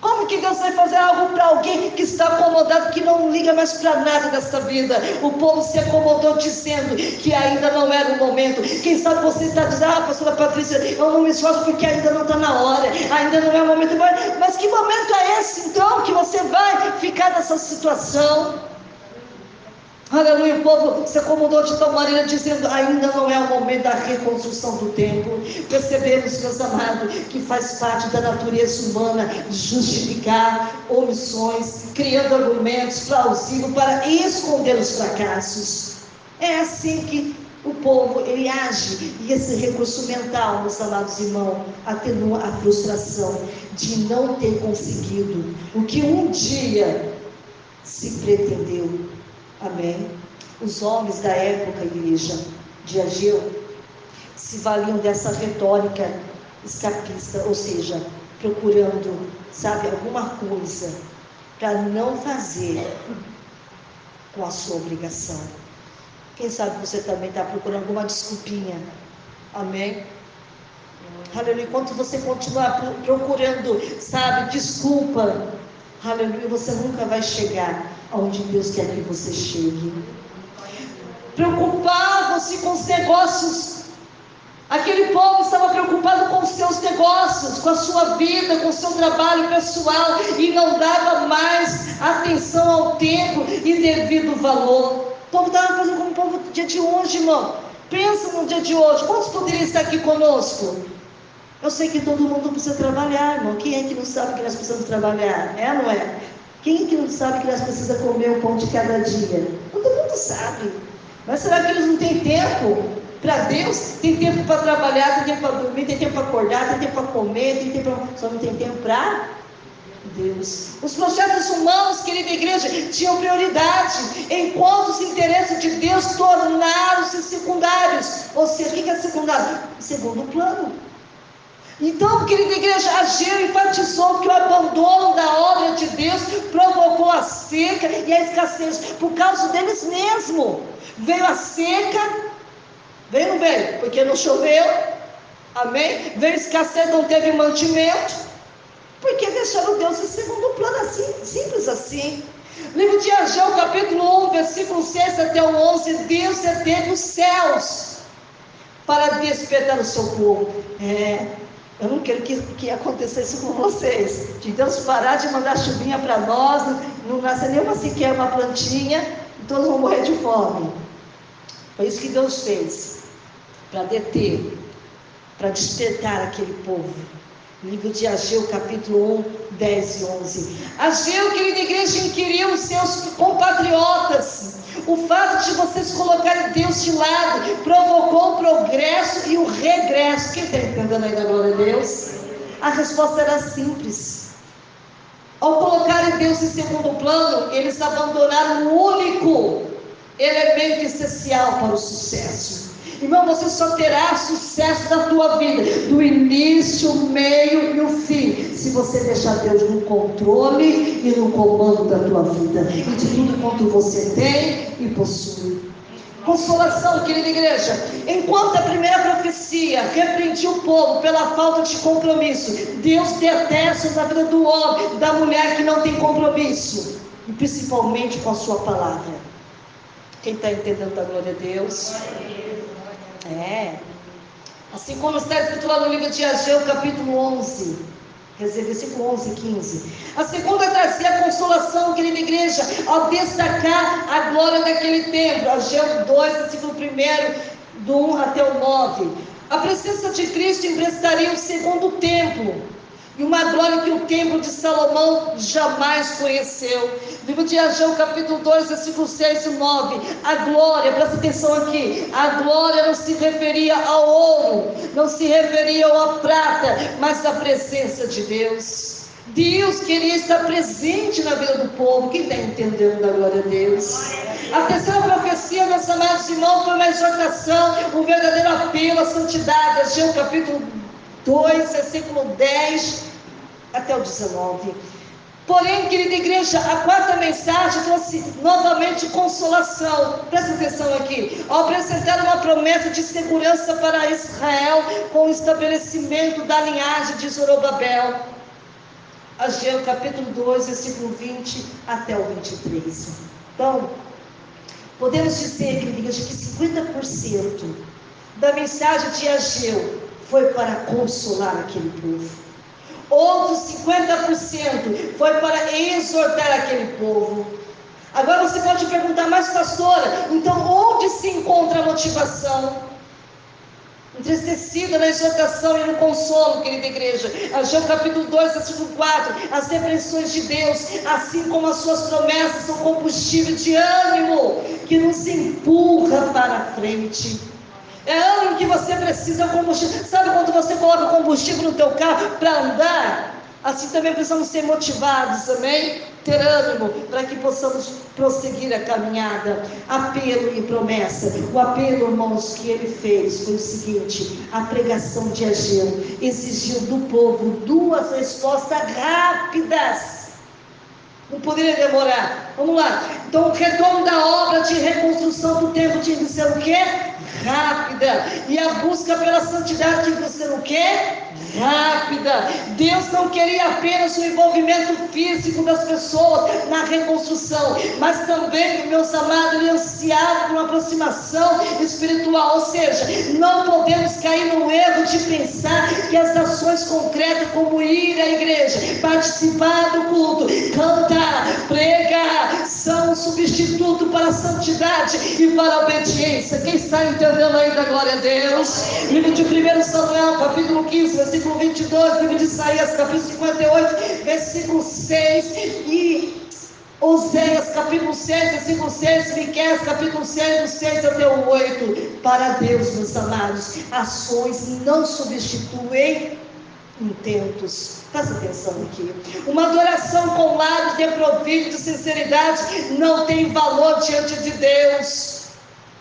Como que Deus vai fazer algo para alguém que está acomodado, que não liga mais para nada desta vida? O povo se acomodou dizendo que ainda não era o momento. Quem sabe você está dizendo: pastora Patrícia, eu não me esforço porque ainda não está na hora, ainda não é o momento. Mas que momento é esse então que você vai ficar nessa situação? Aleluia. O povo se acomodou de tal maneira, dizendo: ainda não é o momento da reconstrução do templo. Percebemos, meus amados, que faz parte da natureza humana justificar omissões, criando argumentos plausíveis para esconder os fracassos. É assim que o povo, ele age. E esse recurso mental, meus amados irmãos, atenua a frustração de não ter conseguido o que um dia se pretendeu. Amém? Os homens da época, igreja, de Ageu, se valiam dessa retórica escapista, ou seja, procurando, sabe, alguma coisa para não fazer com a sua obrigação. Quem sabe você também está procurando alguma desculpinha. Amém? Aleluia. Enquanto você continuar procurando, sabe, desculpa, aleluia, você nunca vai chegar aonde Deus quer que você chegue. Preocupavam-se com os negócios. Aquele povo estava preocupado com os seus negócios, com a sua vida, com o seu trabalho pessoal, e não dava mais atenção ao tempo e devido valor. O povo estava fazendo como o povo do dia de hoje, irmão. Pensa no dia de hoje. Quantos poderiam estar aqui conosco? Eu sei que todo mundo precisa trabalhar, irmão. Quem é que não sabe que nós precisamos trabalhar? É ou não é? Quem é que não sabe que nós precisamos comer o pão de cada dia? Todo mundo sabe. Mas será que eles não têm tempo para Deus? Tem tempo para trabalhar, tem tempo para dormir, tem tempo para acordar, tem tempo para comer, tem tempo para... Só não tem tempo para Deus. Os projetos humanos, querida igreja, tinham prioridade, enquanto os interesses de Deus tornaram-se secundários. Ou seja, o que é secundário? Segundo plano. Então, querida igreja, Ageu enfatizou que o abandono da obra de Deus provocou a seca e a escassez, por causa deles mesmo. Veio a seca, veio ou não veio? Porque não choveu, amém? Veio a escassez, não teve mantimento, porque deixaram Deus em segundo plano, assim, simples assim. Livro de Ageu, capítulo 1, versículo 6 até o 11, Deus deteve os céus para despertar o seu povo. Eu não quero que acontecesse com vocês, de Deus parar de mandar chuvinha para nós, não nasce nenhuma sequer uma plantinha, e todos vão morrer de fome. Foi isso que Deus fez, para deter, para despertar aquele povo. Livro de Ageu, capítulo 1, 10 e 11. Ageu, querida igreja, inquiriu os seus compatriotas. O fato de vocês colocarem Deus de lado provocou o progresso e o regresso. Quem está entendendo aí da glória a Deus? A resposta era simples. Ao colocarem Deus em segundo plano, eles abandonaram o único elemento essencial para o sucesso. Irmão, você só terá sucesso na tua vida, do início, meio e o fim, se você deixar Deus no controle e no comando da tua vida, e de tudo quanto você tem e possui. Consolação, querida igreja. Enquanto a primeira profecia repreendia o povo pela falta de compromisso, Deus detesta na vida do homem, da mulher que não tem compromisso, e principalmente com a sua palavra. Quem está entendendo da glória a Deus? Assim como está escrito lá no livro de Ageu, capítulo 11, versículo 11 e 15. A segunda trazia consolação, querida igreja, ao destacar a glória daquele templo. Ageu 2, versículo 1, do 1 até o 9. A presença de Cristo emprestaria o segundo templo, e uma glória que o templo de Salomão jamais conheceu. Livro de Ageu, capítulo 2, versículos 6 e 9. A glória, presta atenção aqui, a glória não se referia ao ouro, não se referia à prata, mas à presença de Deus. Deus queria estar presente na vida do povo. Quem está entendendo da glória a Deus? A terceira profecia, meus amados irmãos, foi uma exortação, um verdadeiro apelo à santidade. Ageu, capítulo 2, versículo 10 até o 19. Porém, querida igreja, a quarta mensagem trouxe novamente consolação. Presta atenção aqui. Ao apresentar uma promessa de segurança para Israel com o estabelecimento da linhagem de Zorobabel. Ageu, capítulo 2, versículo 20 até o 23. Então, podemos dizer, querida igreja, que 50% da mensagem de Ageu foi para consolar aquele povo. Outros 50% foi para exortar aquele povo. Agora você pode perguntar, mas pastora, então onde se encontra a motivação? Entristecida na exortação e no consolo, querida igreja. Ageu capítulo 2, versículo 4. As repreensões de Deus, assim como as suas promessas, são combustível de ânimo que nos empurra para a frente. É ânimo que você precisa, combustível. Sabe quando você coloca combustível no teu carro para andar? Assim também precisamos ser motivados, amém? Ter ânimo para que possamos prosseguir a caminhada. Apelo e promessa. O apelo, irmãos, que ele fez foi o seguinte: a pregação de Ageu exigiu do povo duas respostas rápidas. Não poderia demorar. Vamos lá. Então, o retorno da obra de reconstrução do templo tinha que ser o quê? Rápida. E a busca pela santidade tinha que ser o quê? Rápida. Deus não queria apenas o envolvimento físico das pessoas na reconstrução, mas também, meus amados, ele ansiava por uma aproximação espiritual. Ou seja, não podemos cair no erro de pensar que as ações concretas, como ir à igreja, participar do culto, cantar, pregar, são um substituto para a santidade e para a obediência. Quem está entendendo aí da glória a Deus? Livro de 1 Samuel, capítulo 15, versículo 22, livro de Isaías, capítulo 58, versículo 6, e Oséias, capítulo 6, versículo 6, Miqueias, capítulo 6, do 6 até o 8. Para Deus, meus amados, ações não substituem contentos. Presta atenção aqui. Uma adoração com lábios desprovidos de sinceridade não tem valor diante de Deus.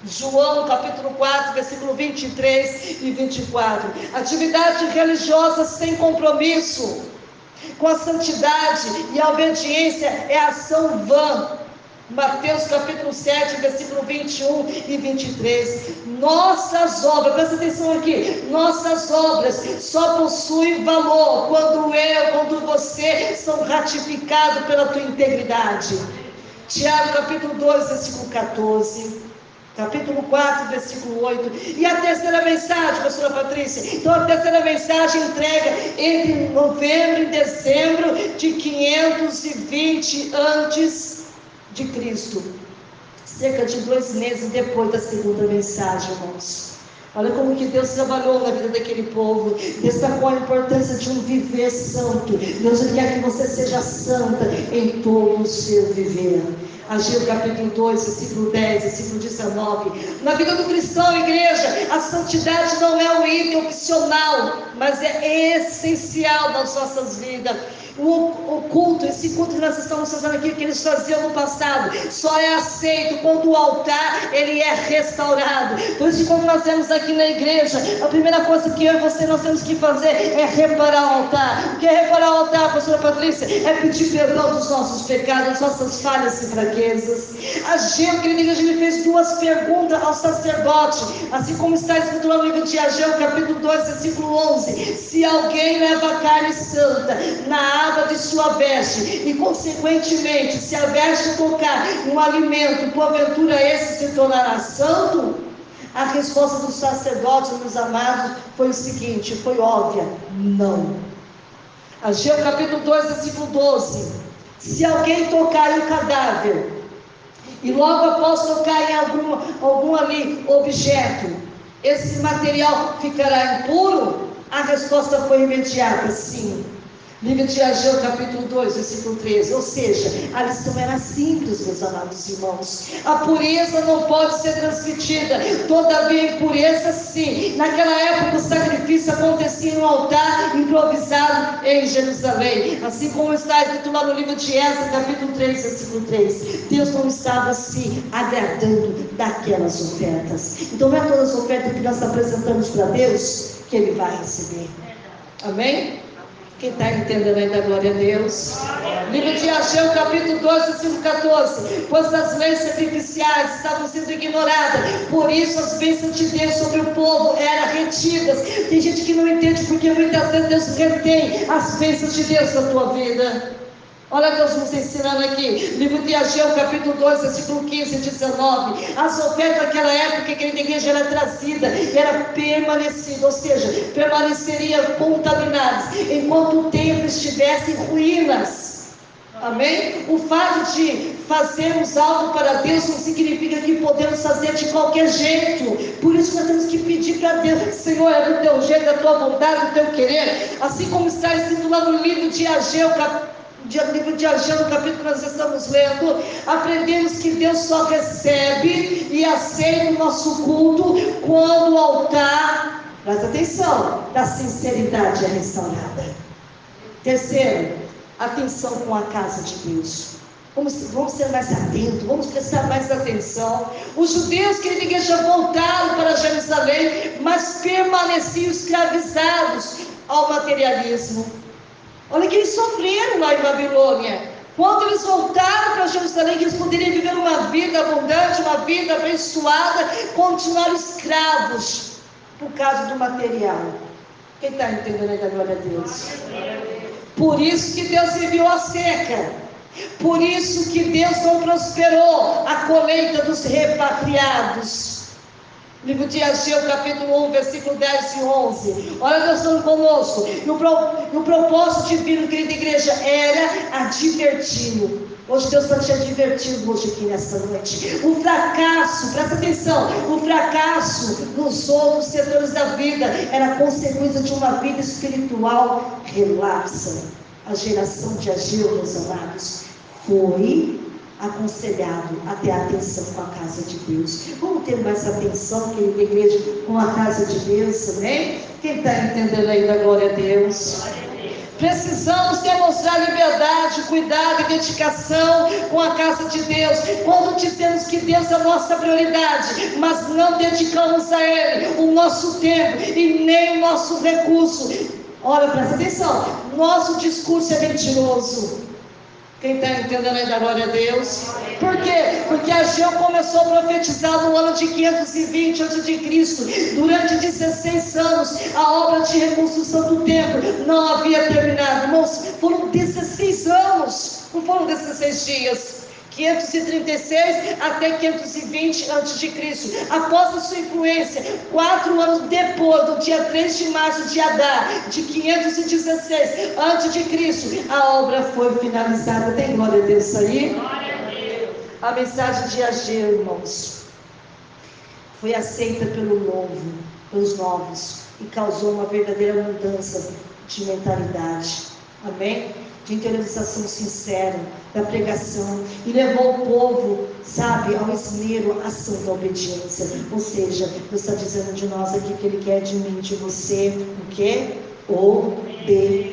João capítulo 4, versículo 23 e 24. Atividade religiosa sem compromisso com a santidade e a obediência é ação vã. Mateus capítulo 7, versículo 21 e 23. Nossas obras, presta atenção aqui, nossas obras só possuem valor quando você são ratificados pela tua integridade. Tiago capítulo 2, versículo 14. Capítulo 4, versículo 8. E a terceira mensagem, pastora Patrícia? Então a terceira mensagem entrega entre novembro e dezembro de 520 antes de Cristo. Cerca de 2 meses depois da segunda mensagem, irmãos. Olha como que Deus trabalhou na vida daquele povo. Destacou a importância de um viver santo. Deus quer que você seja santa em todo o seu viver. Ageu capítulo 2, versículo 10, versículo 19. Na vida do cristão, igreja, a santidade não é um item opcional, mas é essencial nas nossas vidas. O culto, esse culto que nós estamos fazendo aqui, que eles faziam no passado, só é aceito quando o altar ele é restaurado. Por isso, quando nós vemos aqui na igreja, a primeira coisa que eu e você nós temos que fazer é reparar o altar. O que é reparar o altar, pastora Patrícia? É pedir perdão dos nossos pecados, das nossas falhas e fraquezas. Ageu, querida igreja, ele fez 2 perguntas ao sacerdote, assim como está escrito lá no livro de Ageu, capítulo 2, versículo 11. Se alguém leva carne santa na aba de sua veste, e consequentemente, se a veste tocar um alimento, porventura esse se tornará santo? A resposta do sacerdote, meus amados, foi o seguinte, foi óbvia: não. Ageu capítulo 2, versículo 12. Se alguém tocar em um cadáver, e logo após tocar em algum ali objeto, esse material ficará impuro? A resposta foi imediata: sim. Livro de Ageu, capítulo 2, versículo 13. Ou seja, a lição era simples, meus amados irmãos. A pureza não pode ser transmitida. Todavia, a impureza, sim. Naquela época, o sacrifício acontecia em um altar improvisado em Jerusalém. Assim como está escrito lá no livro de Esdras, capítulo 3, versículo 3. Deus não estava se agradando daquelas ofertas. Então, não é todas as ofertas que nós apresentamos para Deus que Ele vai receber. Amém? Quem está entendendo aí da glória a Deus? Livro de Ageu, capítulo 2, versículo 14. Pois as leis sacrificiais estavam sendo ignoradas, por isso as bênçãos de Deus sobre o povo eram retidas. Tem gente que não entende porque muitas vezes Deus retém as bênçãos de Deus na tua vida. Olha Deus nos ensinando aqui, livro de Ageu, capítulo 2, versículo 15 e 19. As ofertas daquela época que a igreja era trazida, era permanecida, ou seja, permaneceria contaminadas, enquanto o templo estivesse em ruínas. Amém? O fato de fazermos algo para Deus não significa que podemos fazer de qualquer jeito. Por isso nós temos que pedir para Deus: Senhor, é do teu jeito, da tua vontade, do teu querer. Assim como está escrito lá no livro de Ageu, livro de Ageu, no capítulo que nós estamos lendo, aprendemos que Deus só recebe e aceita o nosso culto quando o altar, presta atenção, da sinceridade é restaurada. Terceiro, atenção com a casa de Deus. Vamos ser mais atentos, vamos prestar mais atenção. Os judeus, querida igreja, voltaram para Jerusalém, mas permaneciam escravizados ao materialismo. Olha que eles sofreram lá em Babilônia. Quando eles voltaram para Jerusalém, que eles poderiam viver uma vida abundante, uma vida abençoada, continuaram escravos por causa do material. Quem está entendendo aí da glória a Deus? Por isso que Deus enviou a seca. Por isso que Deus não prosperou a colheita dos repatriados. Livro de Ageu, capítulo 1, versículo 10 e 11. Olha Deus falando conosco. E o propósito divino, querida igreja, era adverti-lo. Hoje Deus está te advertindo hoje aqui nessa noite. O fracasso, presta atenção, o fracasso nos outros setores da vida era consequência de uma vida espiritual relapsa. A geração de Ageu, meus amados, foi aconselhado a ter atenção com a casa de Deus. Vamos ter mais atenção, querida igreja, com a casa de Deus, amém? Quem está entendendo aí da glória a Deus? Precisamos demonstrar liberdade, cuidado e dedicação com a casa de Deus. Quando dizemos que Deus é a nossa prioridade, mas não dedicamos a Ele o nosso tempo e nem o nosso recurso. Olha, presta atenção, nosso discurso é mentiroso. Quem está entendendo aí da glória a Deus? Por quê? Porque Ageu começou a profetizar no ano de 520 a.C. Durante 16 anos, a obra de reconstrução do templo não havia terminado. Irmãos, foram 16 anos, não foram 16 dias. 536 até 520 a.C. Após a sua influência, 4 anos depois, do dia 3 de março de Adar, de 516 a.C., a obra foi finalizada. Tem glória a Deus aí? Glória a Deus. A mensagem de Ageu, irmãos, foi aceita pelos novos e causou uma verdadeira mudança de mentalidade. Amém? De interiorização sincera, da pregação, e levou o povo, sabe, ao esmero, à santa obediência. Ou seja, Deus está dizendo de nós aqui que Ele quer de mim, de você, o quê? Obediência.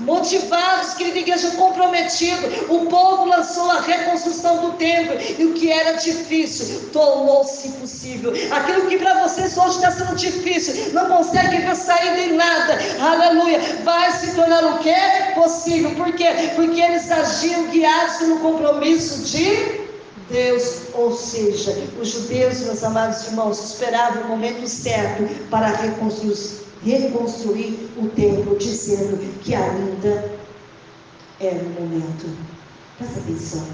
Motivados, querida igreja, comprometido, o povo lançou a reconstrução do templo, e o que era difícil tornou-se possível. Aquilo que para vocês hoje está sendo difícil, não consegue ver saída em nada, aleluia, vai se tornar o quê? Possível. Por quê? Porque eles agiam guiados pelo compromisso de Deus. Ou seja, os judeus, meus amados irmãos, esperavam o momento certo para reconstruir o templo, dizendo que ainda era o momento. Presta atenção.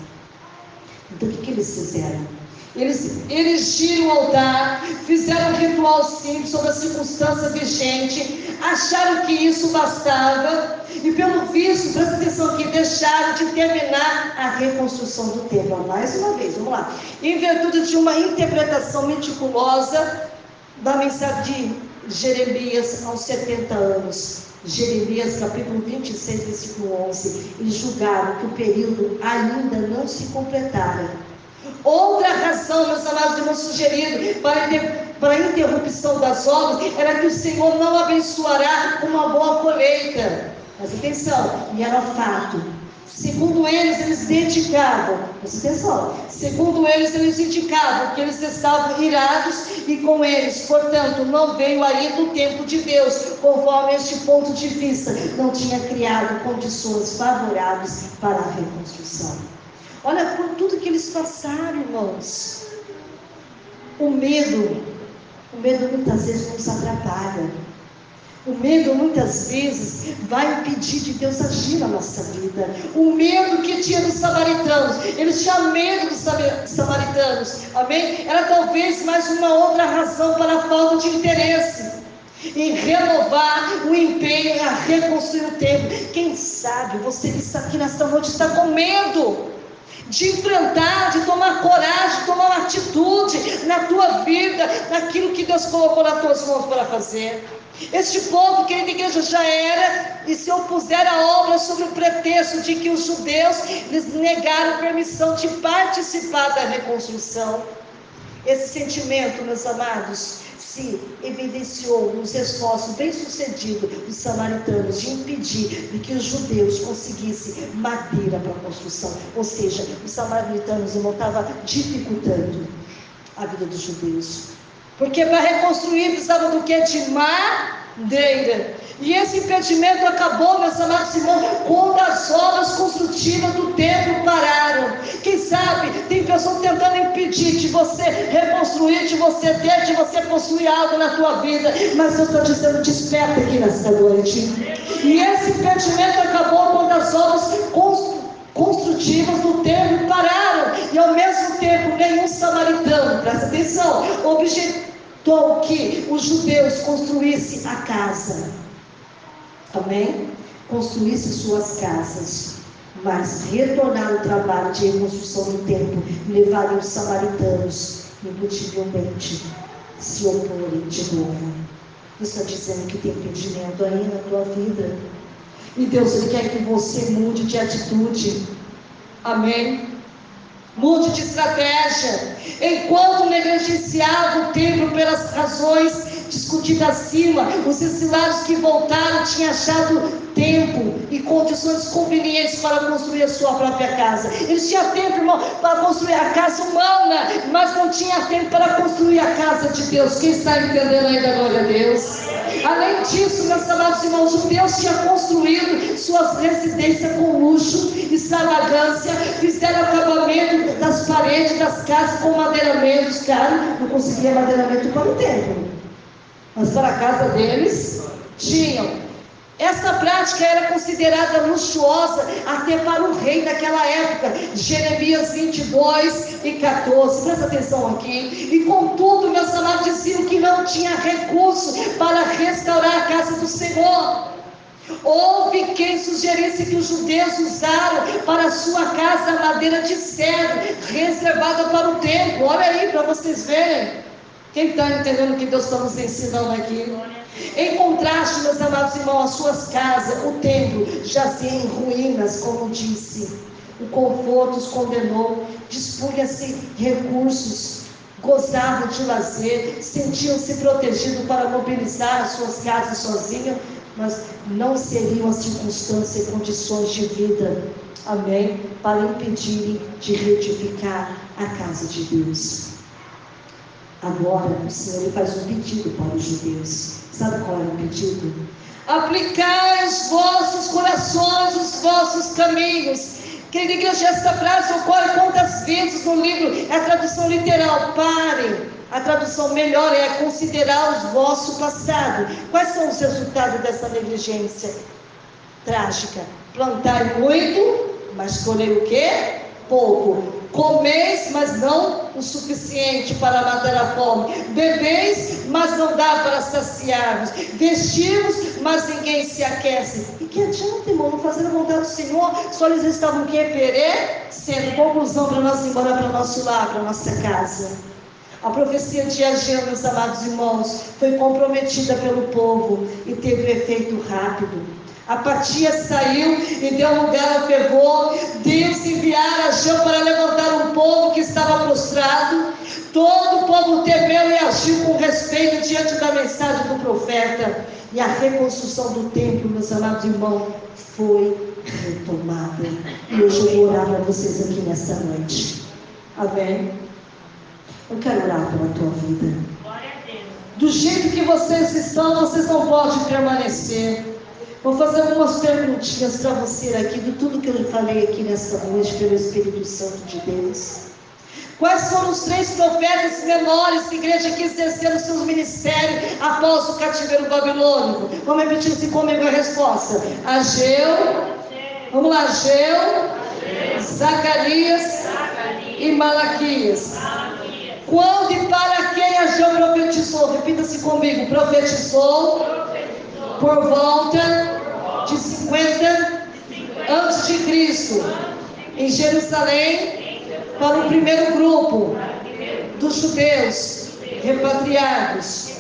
Então o que eles fizeram? Eles erigiram o altar, fizeram um ritual simples sobre a circunstância vigente, acharam que isso bastava, e pelo visto, presta atenção aqui, deixaram de terminar a reconstrução do templo. Mais uma vez, vamos lá. Em virtude de uma interpretação meticulosa da mensagem de Jeremias aos 70 anos, Jeremias capítulo 26, versículo 11, eles julgaram que o período ainda não se completara. Outra razão, meus amados irmãos, sugerida para a interrupção das obras era que o Senhor não abençoará uma boa colheita. Mas atenção, e era fato. Segundo eles dedicavam, presta atenção, segundo eles indicavam que eles estavam irados e com eles, portanto, não veio ainda o tempo de Deus, conforme este ponto de vista, não tinha criado condições favoráveis para a reconstrução. Olha por tudo que eles passaram, irmãos. O medo muitas vezes nos atrapalha. O medo muitas vezes vai impedir de Deus agir na nossa vida. O medo que tinha dos samaritanos, eles tinham medo dos samaritanos, amém? Era talvez mais uma outra razão para a falta de interesse em renovar o empenho a reconstruir o templo. Quem sabe você que está aqui nesta noite está com medo de enfrentar, de tomar coragem, de tomar uma atitude na tua vida, naquilo que Deus colocou nas tuas mãos para fazer. Este povo, querida igreja, já era e se opuseram à obra sob o pretexto de que os judeus lhes negaram permissão de participar da reconstrução. Esse sentimento, meus amados, se evidenciou nos esforços bem-sucedidos dos samaritanos de impedir de que os judeus conseguissem madeira para a construção. Ou seja, os samaritanos estavam dificultando a vida dos judeus. Porque para reconstruir precisavam do que? De madeira. E esse impedimento acabou, meus amados irmãos, quando as obras construtivas do templo pararam. Quem sabe tem pessoas tentando impedir de você reconstruir, de você ter, de você possuir algo na tua vida. Mas eu estou dizendo, desperta aqui nesta noite. E esse impedimento acabou quando as obras construtivas do templo pararam, e ao mesmo tempo nenhum samaritano, presta atenção, objetou que os judeus construíssem a casa, amém? Construíssem suas casas, mas retornar ao trabalho de reconstrução do templo levaria os samaritanos indiscutivelmente se oporem de novo. Deus está dizendo que tem impedimento aí na tua vida. E Deus, Ele quer que você mude de atitude. Amém? Mude de estratégia. Enquanto negligenciava o templo pelas razões discutido acima, os exilados que voltaram tinham achado tempo e condições convenientes para construir a sua própria casa. Eles tinham tempo, irmão, para construir a casa humana, mas não tinha tempo para construir a casa de Deus. Quem está entendendo aí da glória a Deus? Além disso, meus amados irmãos, os judeus tinham construído suas residências com luxo e extravagância, fizeram acabamento das paredes das casas com madeiramentos caros, não conseguia madeiramento para o templo, mas para a casa deles tinham. Essa prática era considerada luxuosa até para o rei daquela época. Jeremias 22:14, presta atenção aqui. E contudo, meus amados, diziam que não tinha recurso para restaurar a casa do Senhor. Houve quem sugerisse que os judeus usaram para a sua casa a madeira de cedro, reservada para o templo. Olha aí para vocês verem. Quem está entendendo o que Deus está nos ensinando aqui? Em contraste, meus amados irmãos, as suas casas, o templo jazia em ruínas, como disse. O conforto os condenou, dispunha-se recursos, gozavam de lazer, sentiam-se protegidos para mobilizar as suas casas sozinhos, mas não seriam as circunstâncias e condições de vida, amém, para impedirem de reedificar a casa de Deus. Agora o Senhor ele faz um pedido para os judeus. Sabe qual é o pedido? Aplicai os vossos corações, os vossos caminhos. Querida igreja, essa frase ocorre quantas vezes no livro? É a tradução literal. Parem. A tradução melhor é considerar o vosso passado. Quais são os resultados dessa negligência trágica? Plantar muito, mas colher o quê? Pouco. Comeis, mas não o suficiente para matar a fome. Bebeis, mas não dá para saciar-vos. Vestimos, mas ninguém se aquece. E que adianta, irmão, não fazer a vontade do Senhor? Só eles estavam perecendo. Conclusão para nós ir embora para o nosso lar, para a nossa casa. A profecia de Ageu, meus amados irmãos, foi comprometida pelo povo e teve um efeito rápido. A apatia saiu e deu lugar ao fervor. Deus enviara Ageu para levantar um povo que estava prostrado. Todo o povo temeu e agiu com respeito diante da mensagem do profeta. E a reconstrução do templo, meus amados irmãos, foi retomada. E hoje eu vou orar para vocês aqui nessa noite. Amém? Eu quero orar pela tua vida. Do jeito que vocês estão, vocês não podem permanecer. Vou fazer algumas perguntinhas para você aqui, de tudo que eu falei aqui nesta noite, pelo Espírito Santo de Deus. Quais foram os 3 profetas menores que a igreja quis exercer os seus ministérios após o cativeiro babilônico? Vamos repetir assim comigo a resposta. Ageu, vamos lá, Ageu, Zacarias e Malaquias. Quando e para quem Ageu profetizou? Repita-se comigo, profetizou por volta de 50 antes de Cristo, em Jerusalém, para o primeiro grupo dos judeus repatriados.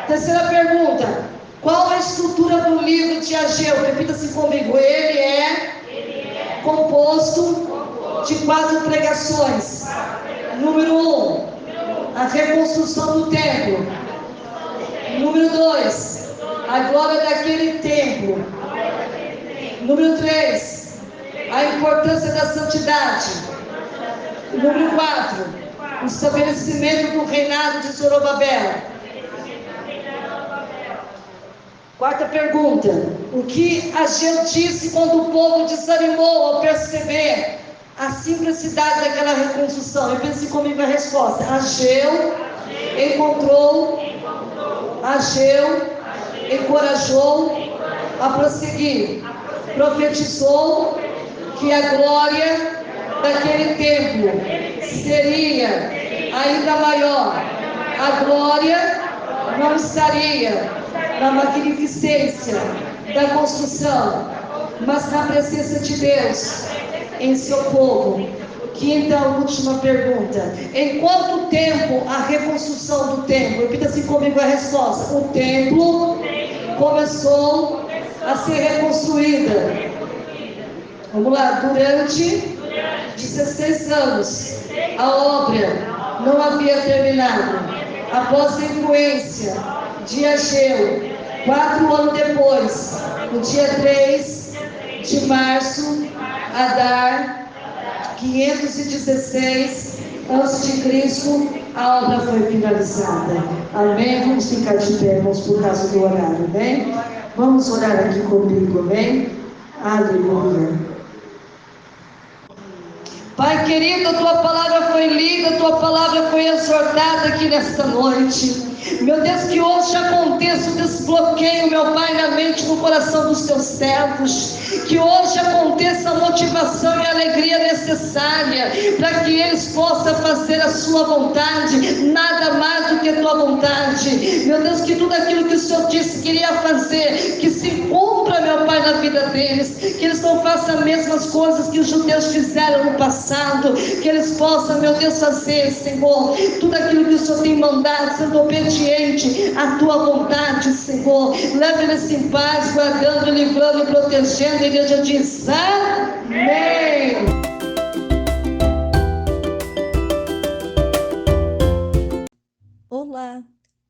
Terceira pergunta: qual a estrutura do livro de Ageu? Repita-se comigo. Ele é composto de 4 pregações. Número 1, a reconstrução do templo. Número 2, a glória daquele templo. Número 3, a importância da santidade. Número 4, o estabelecimento do reinado de Zorobabel. Quarta pergunta: o que Ageu disse quando o povo desanimou ao perceber a simplicidade daquela reconstrução? Repita comigo a resposta. Ageu encontrou, Ageu encorajou a prosseguir, profetizou que a glória daquele templo seria ainda maior. A glória não estaria na magnificência da construção, mas na presença de Deus em seu povo. Quinta e última pergunta: em quanto tempo a reconstrução do templo? Repita-se comigo a resposta. O templo começou a ser reconstruída. Vamos lá, durante 16 anos a obra não havia terminado. Após a influência de Ageu. 4 anos depois, no dia 3 de março, Adar, 516 antes de Cristo, a obra foi finalizada. Amém? Vamos ficar de pé, irmãos, por causa do horário, amém? Vamos orar aqui comigo, amém? Aleluia. Pai querido, a tua palavra foi lida, a tua palavra foi exortada aqui nesta noite. Meu Deus, que hoje aconteça o desbloqueio, meu Pai, na mente e no coração dos teus servos. Que hoje aconteça a motivação e a alegria necessária para que eles possam fazer a sua vontade, nada mais do que a tua vontade. Meu Deus, que tudo aquilo que o Senhor disse que iria fazer, que se cumpra, meu Pai, na vida deles. Que eles não façam as mesmas coisas que os judeus fizeram no passado. Que eles possam, meu Deus, fazer, Senhor, tudo aquilo que o Senhor tem mandado, sendo obediente à tua vontade, Senhor. Leve eles em paz, guardando, livrando e protegendo. A igreja diz amém. Olá,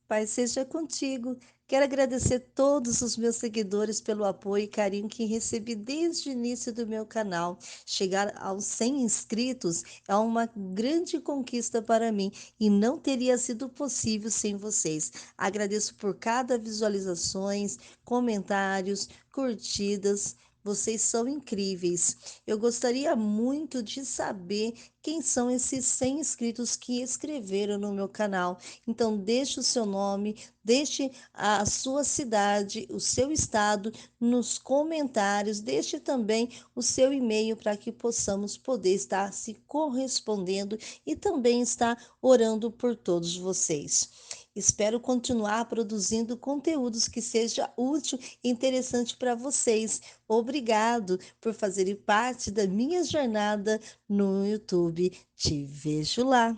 Pai seja contigo. Quero agradecer todos os meus seguidores pelo apoio e carinho que recebi desde o início do meu canal. Chegar aos 100 inscritos é uma grande conquista para mim e não teria sido possível sem vocês. Agradeço por cada visualizações, comentários, curtidas. Vocês são incríveis. Eu gostaria muito de saber quem são esses 100 inscritos que escreveram no meu canal. Então, deixe o seu nome, deixe a sua cidade, o seu estado nos comentários, deixe também o seu e-mail para que possamos poder estar se correspondendo e também estar orando por todos vocês. Espero continuar produzindo conteúdos que seja útil e interessante para vocês. Obrigado por fazerem parte da minha jornada no YouTube. Te vejo lá.